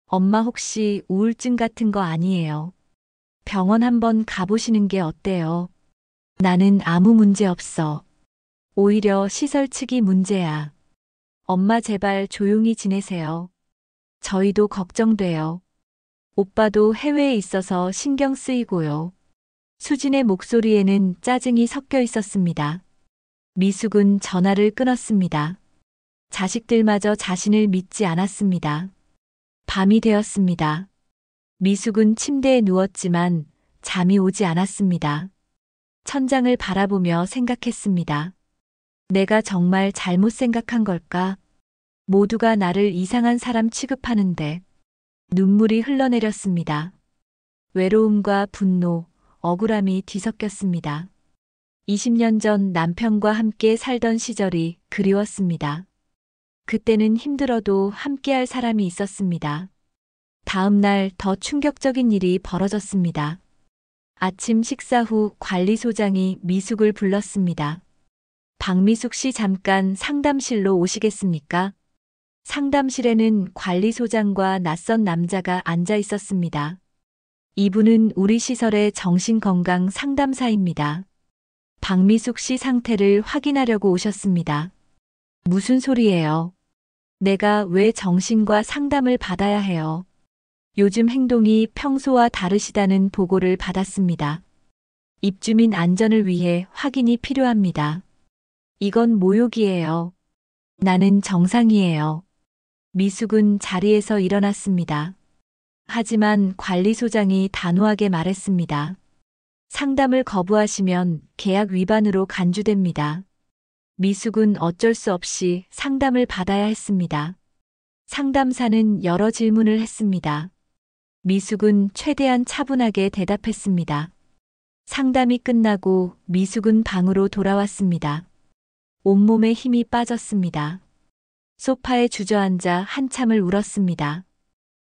엄마 혹시 우울증 같은 거 아니에요? 병원 한번 가보시는 게 어때요? 나는 아무 문제 없어. 오히려 시설 측이 문제야. 엄마 제발 조용히 지내세요. 저희도 걱정돼요. 오빠도 해외에 있어서 신경 쓰이고요. 수진의 목소리에는 짜증이 섞여 있었습니다. 미숙은 전화를 끊었습니다. 자식들마저 자신을 믿지 않았습니다. 밤이 되었습니다. 미숙은 침대에 누웠지만 잠이 오지 않았습니다. 천장을 바라보며 생각했습니다. 내가 정말 잘못 생각한 걸까? 모두가 나를 이상한 사람 취급하는데. 눈물이 흘러내렸습니다. 외로움과 분노, 억울함이 뒤섞였습니다. 20년 전 남편과 함께 살던 시절이 그리웠습니다. 그때는 힘들어도 함께할 사람이 있었습니다. 다음 날 더 충격적인 일이 벌어졌습니다. 아침 식사 후 관리소장이 미숙을 불렀습니다. 박미숙 씨, 잠깐 상담실로 오시겠습니까? 상담실에는 관리소장과 낯선 남자가 앉아 있었습니다. 이분은 우리 시설의 정신건강 상담사입니다. 박미숙 씨 상태를 확인하려고 오셨습니다. 무슨 소리예요? 내가 왜 정신과 상담을 받아야 해요? 요즘 행동이 평소와 다르시다는 보고를 받았습니다. 입주민 안전을 위해 확인이 필요합니다. 이건 모욕이에요. 나는 정상이에요. 미숙은 자리에서 일어났습니다. 하지만 관리소장이 단호하게 말했습니다. 상담을 거부하시면 계약 위반으로 간주됩니다. 미숙은 어쩔 수 없이 상담을 받아야 했습니다. 상담사는 여러 질문을 했습니다. 미숙은 최대한 차분하게 대답했습니다. 상담이 끝나고 미숙은 방으로 돌아왔습니다. 온몸에 힘이 빠졌습니다. 소파에 주저앉아 한참을 울었습니다.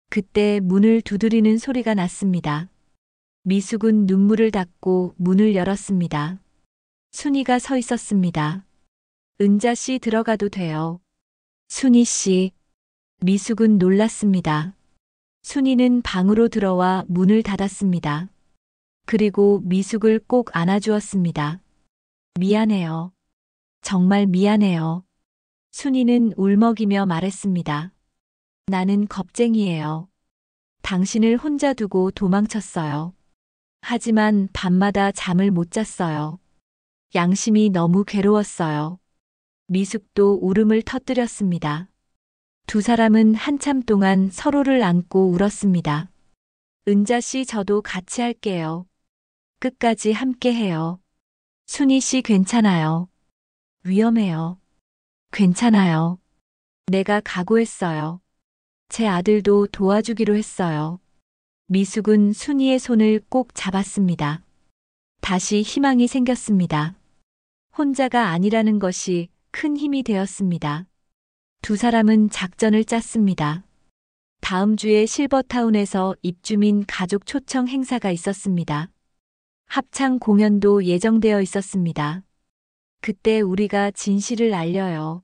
그때 문을 두드리는 소리가 났습니다. 미숙은 눈물을 닦고 문을 열었습니다. 순이가 서 있었습니다. 은자 씨 들어가도 돼요. 순이 씨. 미숙은 놀랐습니다. 순이는 방으로 들어와 문을 닫았습니다. 그리고 미숙을 꼭 안아주었습니다. 미안해요. 정말 미안해요. 순이는 울먹이며 말했습니다. 나는 겁쟁이에요. 당신을 혼자 두고 도망쳤어요. 하지만 밤마다 잠을 못 잤어요. 양심이 너무 괴로웠어요. 미숙도 울음을 터뜨렸습니다. 두 사람은 한참 동안 서로를 안고 울었습니다. 은자 씨 저도 같이 할게요. 끝까지 함께 해요. 순이 씨 괜찮아요. 위험해요. 괜찮아요. 내가 각오했어요. 제 아들도 도와주기로 했어요. 미숙은 순이의 손을 꼭 잡았습니다. 다시 희망이 생겼습니다. 혼자가 아니라는 것이 큰 힘이 되었습니다. 두 사람은 작전을 짰습니다. 다음 주에 실버타운에서 입주민 가족 초청 행사가 있었습니다. 합창 공연도 예정되어 있었습니다. 그때 우리가 진실을 알려요.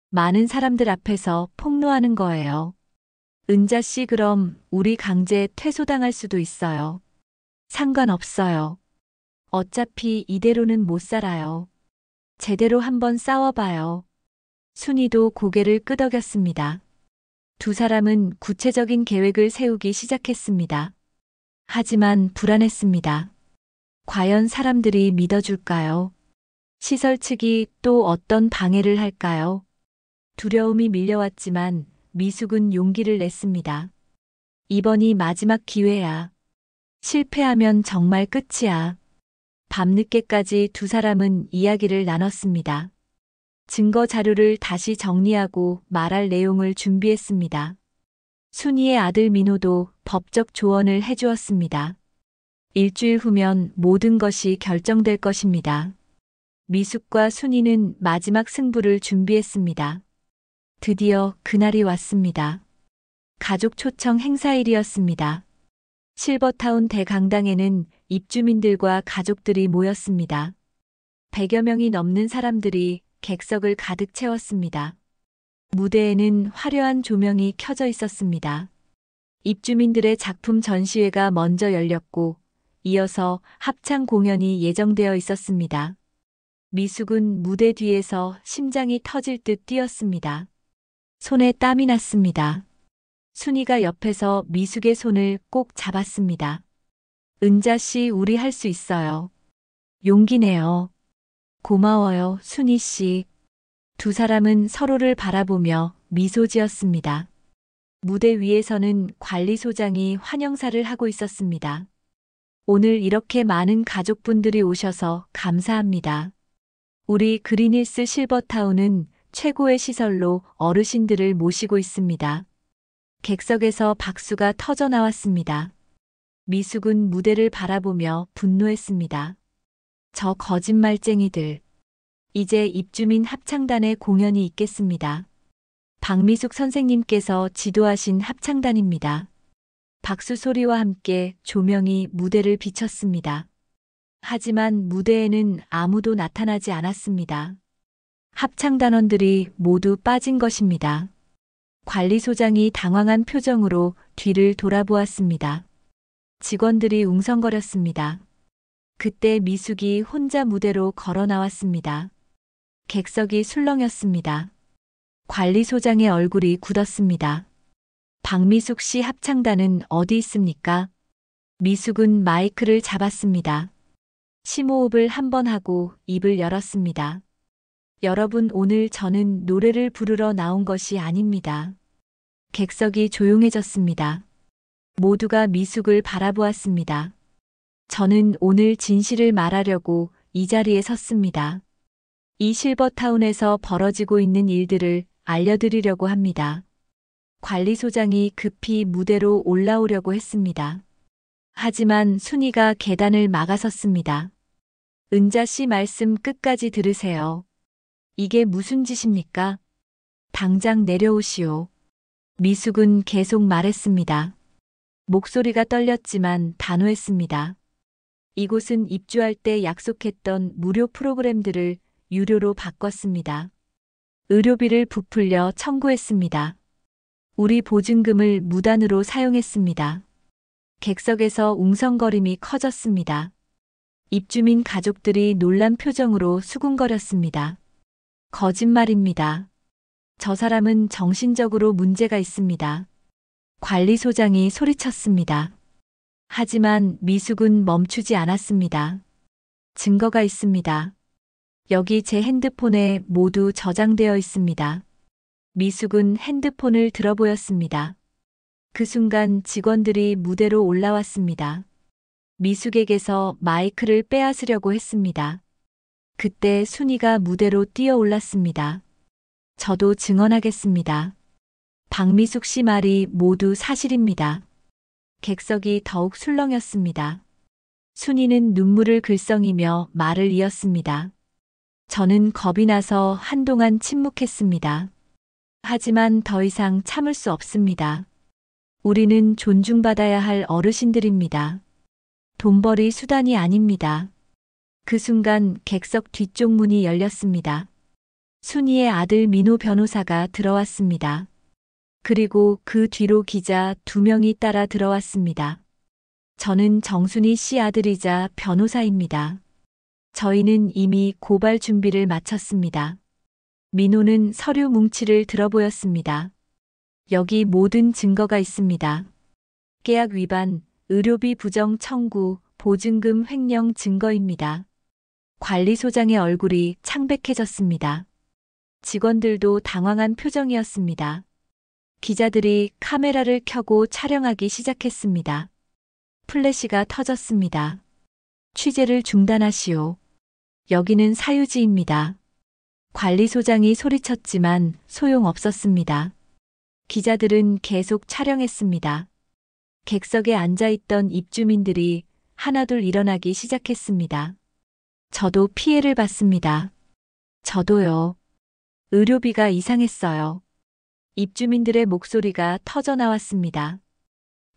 많은 사람들 앞에서 폭로하는 거예요. 은자 씨 그럼 우리 강제 퇴소당할 수도 있어요. 상관없어요. 어차피 이대로는 못 살아요. 제대로 한번 싸워봐요. 순이도 고개를 끄덕였습니다. 두 사람은 구체적인 계획을 세우기 시작했습니다. 하지만 불안했습니다. 과연 사람들이 믿어줄까요? 시설 측이 또 어떤 방해를 할까요? 두려움이 밀려왔지만 미숙은 용기를 냈습니다. 이번이 마지막 기회야. 실패하면 정말 끝이야. 밤늦게까지 두 사람은 이야기를 나눴습니다. 증거 자료를 다시 정리하고 말할 내용을 준비했습니다. 순이의 아들 민호도 법적 조언을 해주었습니다. 일주일 후면 모든 것이 결정될 것입니다. 미숙과 순이는 마지막 승부를 준비했습니다. 드디어 그날이 왔습니다. 가족 초청 행사일이었습니다. 실버타운 대강당에는 입주민들과 가족들이 모였습니다. 100여 명이 넘는 사람들이 객석을 가득 채웠습니다. 무대에는 화려한 조명이 켜져 있었습니다. 입주민들의 작품 전시회가 먼저 열렸고 이어서 합창 공연이 예정되어 있었습니다. 미숙은 무대 뒤에서 심장이 터질 듯 뛰었습니다. 손에 땀이 났습니다. 순이가 옆에서 미숙의 손을 꼭 잡았습니다. 은자 씨, 우리 할 수 있어요. 용기 내요. 고마워요, 순이 씨. 두 사람은 서로를 바라보며 미소 지었습니다. 무대 위에서는 관리소장이 환영사를 하고 있었습니다. 오늘 이렇게 많은 가족분들이 오셔서 감사합니다. 우리 그린힐스 실버타운은 최고의 시설로 어르신들을 모시고 있습니다. 객석에서 박수가 터져 나왔습니다. 미숙은 무대를 바라보며 분노했습니다. 저 거짓말쟁이들. 이제 입주민 합창단의 공연이 있겠습니다. 박미숙 선생님께서 지도하신 합창단입니다. 박수 소리와 함께 조명이 무대를 비췄습니다. 하지만 무대에는 아무도 나타나지 않았습니다. 합창단원들이 모두 빠진 것입니다. 관리소장이 당황한 표정으로 뒤를 돌아보았습니다. 직원들이 웅성거렸습니다. 그때 미숙이 혼자 무대로 걸어 나왔습니다. 객석이 술렁였습니다. 관리소장의 얼굴이 굳었습니다. 박미숙 씨 합창단은 어디 있습니까? 미숙은 마이크를 잡았습니다. 심호흡을 한 번 하고 입을 열었습니다. 여러분, 오늘 저는 노래를 부르러 나온 것이 아닙니다. 객석이 조용해졌습니다. 모두가 미숙을 바라보았습니다. 저는 오늘 진실을 말하려고 이 자리에 섰습니다. 이 실버타운에서 벌어지고 있는 일들을 알려드리려고 합니다. 관리소장이 급히 무대로 올라오려고 했습니다. 하지만 순이가 계단을 막아섰습니다. 은자 씨 말씀 끝까지 들으세요. 이게 무슨 짓입니까? 당장 내려오시오. 미숙은 계속 말했습니다. 목소리가 떨렸지만 단호했습니다. 이곳은 입주할 때 약속했던 무료 프로그램들을 유료로 바꿨습니다. 의료비를 부풀려 청구했습니다. 우리 보증금을 무단으로 사용했습니다. 객석에서 웅성거림이 커졌습니다. 입주민 가족들이 놀란 표정으로 수군거렸습니다. 거짓말입니다. 저 사람은 정신적으로 문제가 있습니다. 관리소장이 소리쳤습니다. 하지만 미숙은 멈추지 않았습니다. 증거가 있습니다. 여기 제 핸드폰에 모두 저장되어 있습니다. 미숙은 핸드폰을 들어보였습니다. 그 순간 직원들이 무대로 올라왔습니다. 미숙에게서 마이크를 빼앗으려고 했습니다. 그때 순이가 무대로 뛰어 올랐습니다. 저도 증언하겠습니다. 박미숙 씨 말이 모두 사실입니다. 객석이 더욱 술렁였습니다. 순이는 눈물을 글썽이며 말을 이었습니다. 저는 겁이 나서 한동안 침묵했습니다. 하지만 더 이상 참을 수 없습니다. 우리는 존중받아야 할 어르신들입니다. 돈벌이 수단이 아닙니다. 그 순간 객석 뒤쪽 문이 열렸습니다. 순이의 아들 민호 변호사가 들어왔습니다. 그리고 그 뒤로 기자 2명이 따라 들어왔습니다. 저는 정순이 씨 아들이자 변호사입니다. 저희는 이미 고발 준비를 마쳤습니다. 민호는 서류 뭉치를 들어보였습니다. 여기 모든 증거가 있습니다. 계약 위반, 의료비 부정 청구, 보증금 횡령 증거입니다. 관리소장의 얼굴이 창백해졌습니다. 직원들도 당황한 표정이었습니다. 기자들이 카메라를 켜고 촬영하기 시작했습니다. 플래시가 터졌습니다. 취재를 중단하시오. 여기는 사유지입니다. 관리소장이 소리쳤지만 소용없었습니다. 기자들은 계속 촬영했습니다. 객석에 앉아있던 입주민들이 하나둘 일어나기 시작했습니다. 저도 피해를 봤습니다. 저도요. 의료비가 이상했어요. 입주민들의 목소리가 터져나왔습니다.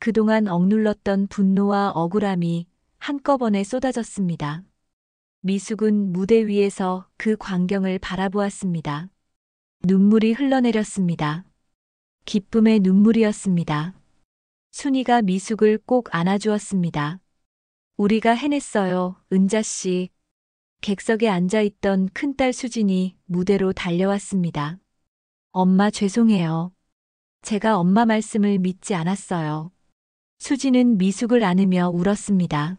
그동안 억눌렀던 분노와 억울함이 한꺼번에 쏟아졌습니다. 미숙은 무대 위에서 그 광경을 바라보았습니다. 눈물이 흘러내렸습니다. 기쁨의 눈물이었습니다. 순이가 미숙을 꼭 안아주었습니다. 우리가 해냈어요, 은자 씨. 객석에 앉아있던 큰딸 수진이 무대로 달려왔습니다. 엄마 죄송해요. 제가 엄마 말씀을 믿지 않았어요. 수진은 미숙을 안으며 울었습니다.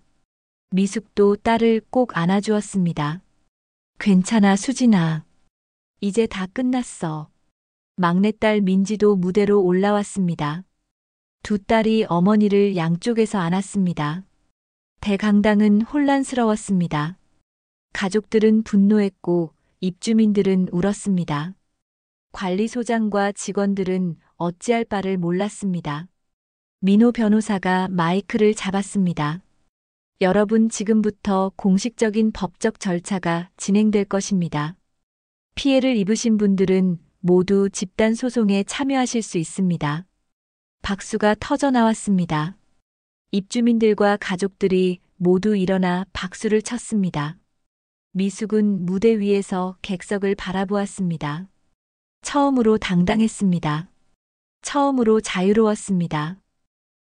미숙도 딸을 꼭 안아주었습니다. 괜찮아, 수진아. 이제 다 끝났어. 막내딸 민지도 무대로 올라왔습니다. 두 딸이 어머니를 양쪽에서 안았습니다. 대강당은 혼란스러웠습니다. 가족들은 분노했고 입주민들은 울었습니다. 관리소장과 직원들은 어찌할 바를 몰랐습니다. 민호 변호사가 마이크를 잡았습니다. 여러분, 지금부터 공식적인 법적 절차가 진행될 것입니다. 피해를 입으신 분들은 모두 집단 소송에 참여하실 수 있습니다. 박수가 터져나왔습니다. 입주민들과 가족들이 모두 일어나 박수를 쳤습니다. 미숙은 무대 위에서 객석을 바라보았습니다. 처음으로 당당했습니다. 처음으로 자유로웠습니다.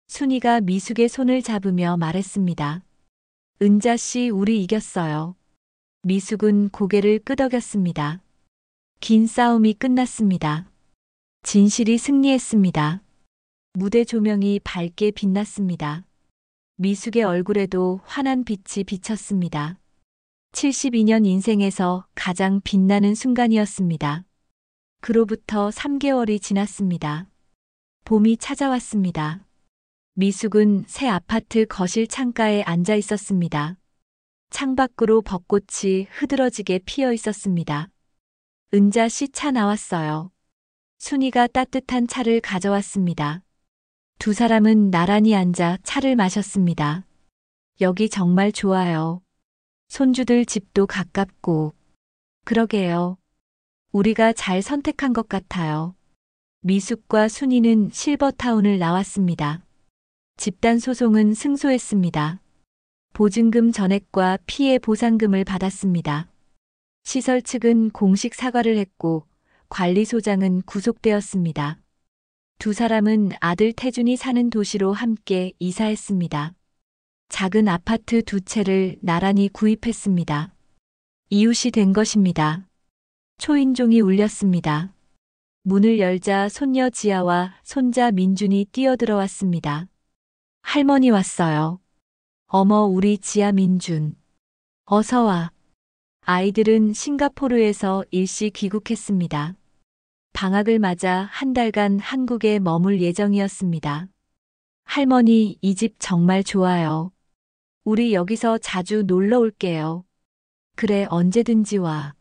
순이가 미숙의 손을 잡으며 말했습니다. 은자 씨, 우리 이겼어요. 미숙은 고개를 끄덕였습니다. 긴 싸움이 끝났습니다. 진실이 승리했습니다. 무대 조명이 밝게 빛났습니다. 미숙의 얼굴에도 환한 빛이 비쳤습니다. 72년 인생에서 가장 빛나는 순간이었습니다. 그로부터 3개월이 지났습니다. 봄이 찾아왔습니다. 미숙은 새 아파트 거실 창가에 앉아 있었습니다. 창밖으로 벚꽃이 흐드러지게 피어 있었습니다. 은자 씨 차 나왔어요. 순이가 따뜻한 차를 가져왔습니다. 두 사람은 나란히 앉아 차를 마셨습니다. 여기 정말 좋아요. 손주들 집도 가깝고. 그러게요. 우리가 잘 선택한 것 같아요. 미숙과 순이는 실버타운을 나왔습니다. 집단 소송은 승소했습니다. 보증금 전액과 피해 보상금을 받았습니다. 시설 측은 공식 사과를 했고 관리소장은 구속되었습니다. 두 사람은 아들 태준이 사는 도시로 함께 이사했습니다. 작은 아파트 2채를 나란히 구입했습니다. 이웃이 된 것입니다. 초인종이 울렸습니다. 문을 열자 손녀 지아와 손자 민준이 뛰어들어왔습니다. 할머니 왔어요. 어머, 우리 지아 민준. 어서 와. 아이들은 싱가포르에서 일시 귀국했습니다. 방학을 맞아 한 달간 한국에 머물 예정이었습니다. 할머니, 이 집 정말 좋아요. 우리 여기서 자주 놀러 올게요. 그래, 언제든지 와.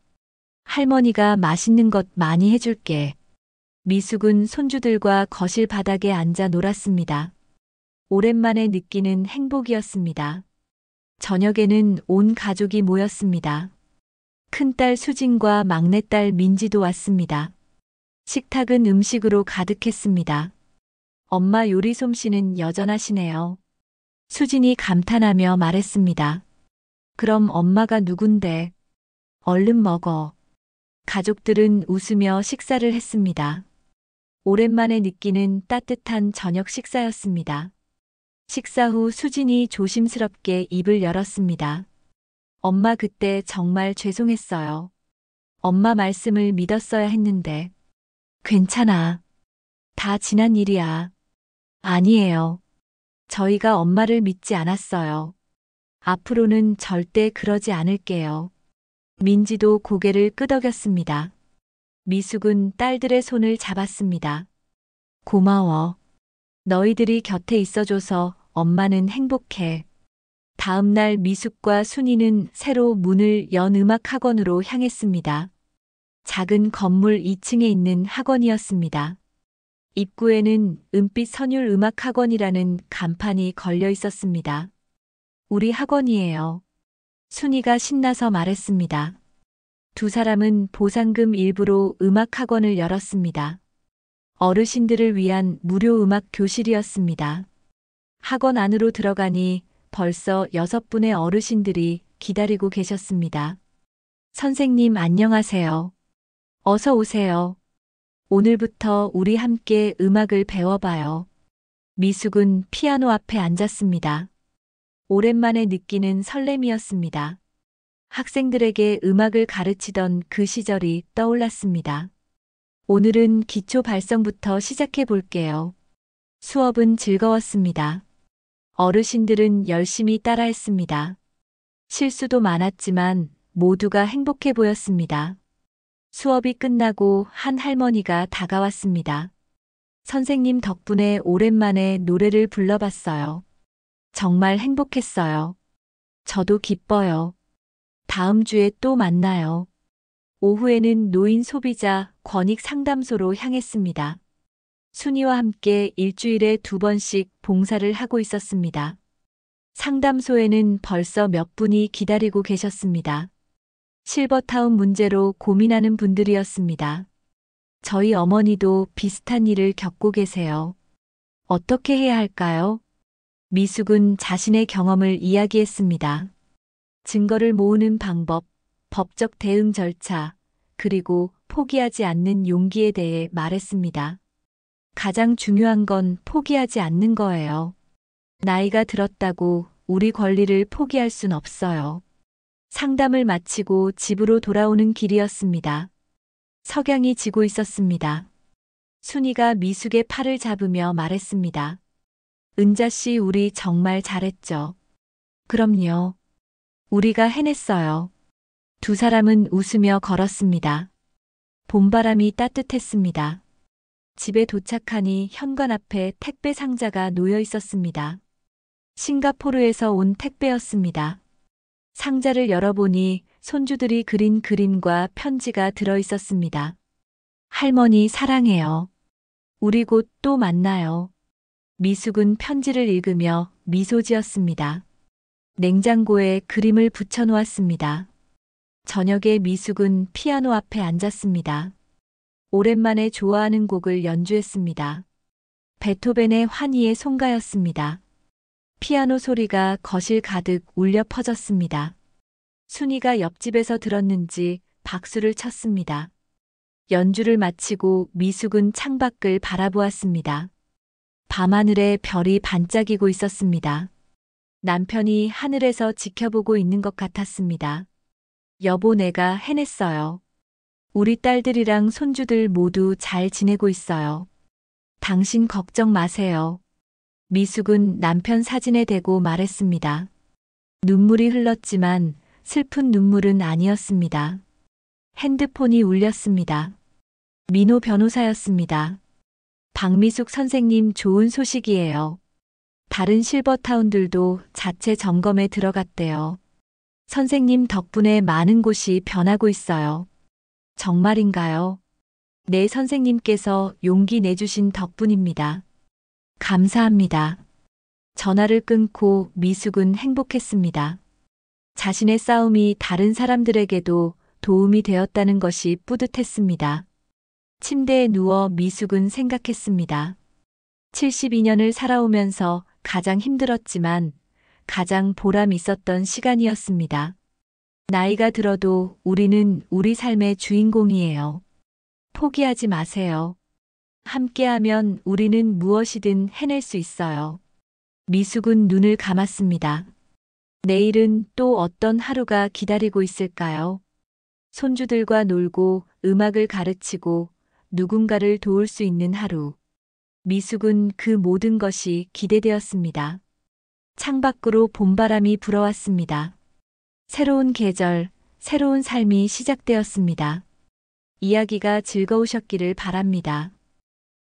할머니가 맛있는 것 많이 해줄게. 미숙은 손주들과 거실 바닥에 앉아 놀았습니다. 오랜만에 느끼는 행복이었습니다. 저녁에는 온 가족이 모였습니다. 큰딸 수진과 막내딸 민지도 왔습니다. 식탁은 음식으로 가득했습니다. 엄마 요리 솜씨는 여전하시네요. 수진이 감탄하며 말했습니다. 그럼 엄마가 누군데? 얼른 먹어. 가족들은 웃으며 식사를 했습니다. 오랜만에 느끼는 따뜻한 저녁 식사였습니다. 식사 후 수진이 조심스럽게 입을 열었습니다. 엄마, 그때 정말 죄송했어요. 엄마 말씀을 믿었어야 했는데. 괜찮아. 다 지난 일이야. 아니에요. 저희가 엄마를 믿지 않았어요. 앞으로는 절대 그러지 않을게요. 민지도 고개를 끄덕였습니다. 미숙은 딸들의 손을 잡았습니다. 고마워. 너희들이 곁에 있어줘서 엄마는 행복해. 다음 날 미숙과 순이는 새로 문을 연 음악학원으로 향했습니다. 작은 건물 2층에 있는 학원이었습니다. 입구에는 은빛 선율 음악학원이라는 간판이 걸려 있었습니다. 우리 학원이에요. 순이가 신나서 말했습니다. 두 사람은 보상금 일부로 음악학원을 열었습니다. 어르신들을 위한 무료 음악 교실이었습니다. 학원 안으로 들어가니 벌써 6분의 어르신들이 기다리고 계셨습니다. 선생님, 안녕하세요. 어서 오세요. 오늘부터 우리 함께 음악을 배워봐요. 미숙은 피아노 앞에 앉았습니다. 오랜만에 느끼는 설렘이었습니다. 학생들에게 음악을 가르치던 그 시절이 떠올랐습니다. 오늘은 기초 발성부터 시작해 볼게요. 수업은 즐거웠습니다. 어르신들은 열심히 따라했습니다. 실수도 많았지만 모두가 행복해 보였습니다. 수업이 끝나고 한 할머니가 다가왔습니다. 선생님 덕분에 오랜만에 노래를 불러봤어요. 정말 행복했어요. 저도 기뻐요. 다음 주에 또 만나요. 오후에는 노인 소비자 권익 상담소로 향했습니다. 순이와 함께 일주일에 2번씩 봉사를 하고 있었습니다. 상담소에는 벌써 몇 분이 기다리고 계셨습니다. 실버타운 문제로 고민하는 분들이었습니다. 저희 어머니도 비슷한 일을 겪고 계세요. 어떻게 해야 할까요? 미숙은 자신의 경험을 이야기했습니다. 증거를 모으는 방법, 법적 대응 절차, 그리고 포기하지 않는 용기에 대해 말했습니다. 가장 중요한 건 포기하지 않는 거예요. 나이가 들었다고 우리 권리를 포기할 순 없어요. 상담을 마치고 집으로 돌아오는 길이었습니다. 석양이 지고 있었습니다. 순이가 미숙의 팔을 잡으며 말했습니다. 은자 씨, 우리 정말 잘했죠. 그럼요. 우리가 해냈어요. 두 사람은 웃으며 걸었습니다. 봄바람이 따뜻했습니다. 집에 도착하니 현관 앞에 택배 상자가 놓여 있었습니다. 싱가포르에서 온 택배였습니다. 상자를 열어보니 손주들이 그린 그림과 편지가 들어 있었습니다. 할머니 사랑해요. 우리 곧 또 만나요. 미숙은 편지를 읽으며 미소 지었습니다. 냉장고에 그림을 붙여 놓았습니다. 저녁에 미숙은 피아노 앞에 앉았습니다. 오랜만에 좋아하는 곡을 연주했습니다. 베토벤의 환희의 송가였습니다. 피아노 소리가 거실 가득 울려 퍼졌습니다. 순이가 옆집에서 들었는지 박수를 쳤습니다. 연주를 마치고 미숙은 창밖을 바라보았습니다. 밤하늘에 별이 반짝이고 있었습니다. 남편이 하늘에서 지켜보고 있는 것 같았습니다. 여보, 내가 해냈어요. 우리 딸들이랑 손주들 모두 잘 지내고 있어요. 당신 걱정 마세요. 미숙은 남편 사진에 대고 말했습니다. 눈물이 흘렀지만 슬픈 눈물은 아니었습니다. 핸드폰이 울렸습니다. 민호 변호사였습니다. 박미숙 선생님, 좋은 소식이에요. 다른 실버타운들도 자체 점검에 들어갔대요. 선생님 덕분에 많은 곳이 변하고 있어요. 정말인가요? 네, 선생님께서 용기 내주신 덕분입니다. 감사합니다. 전화를 끊고 미숙은 행복했습니다. 자신의 싸움이 다른 사람들에게도 도움이 되었다는 것이 뿌듯했습니다. 침대에 누워 미숙은 생각했습니다. 72년을 살아오면서 가장 힘들었지만 가장 보람 있었던 시간이었습니다. 나이가 들어도 우리는 우리 삶의 주인공이에요. 포기하지 마세요. 함께하면 우리는 무엇이든 해낼 수 있어요. 미숙은 눈을 감았습니다. 내일은 또 어떤 하루가 기다리고 있을까요? 손주들과 놀고 음악을 가르치고 누군가를 도울 수 있는 하루. 미숙은 그 모든 것이 기대되었습니다. 창밖으로 봄바람이 불어왔습니다. 새로운 계절, 새로운 삶이 시작되었습니다. 이야기가 즐거우셨기를 바랍니다.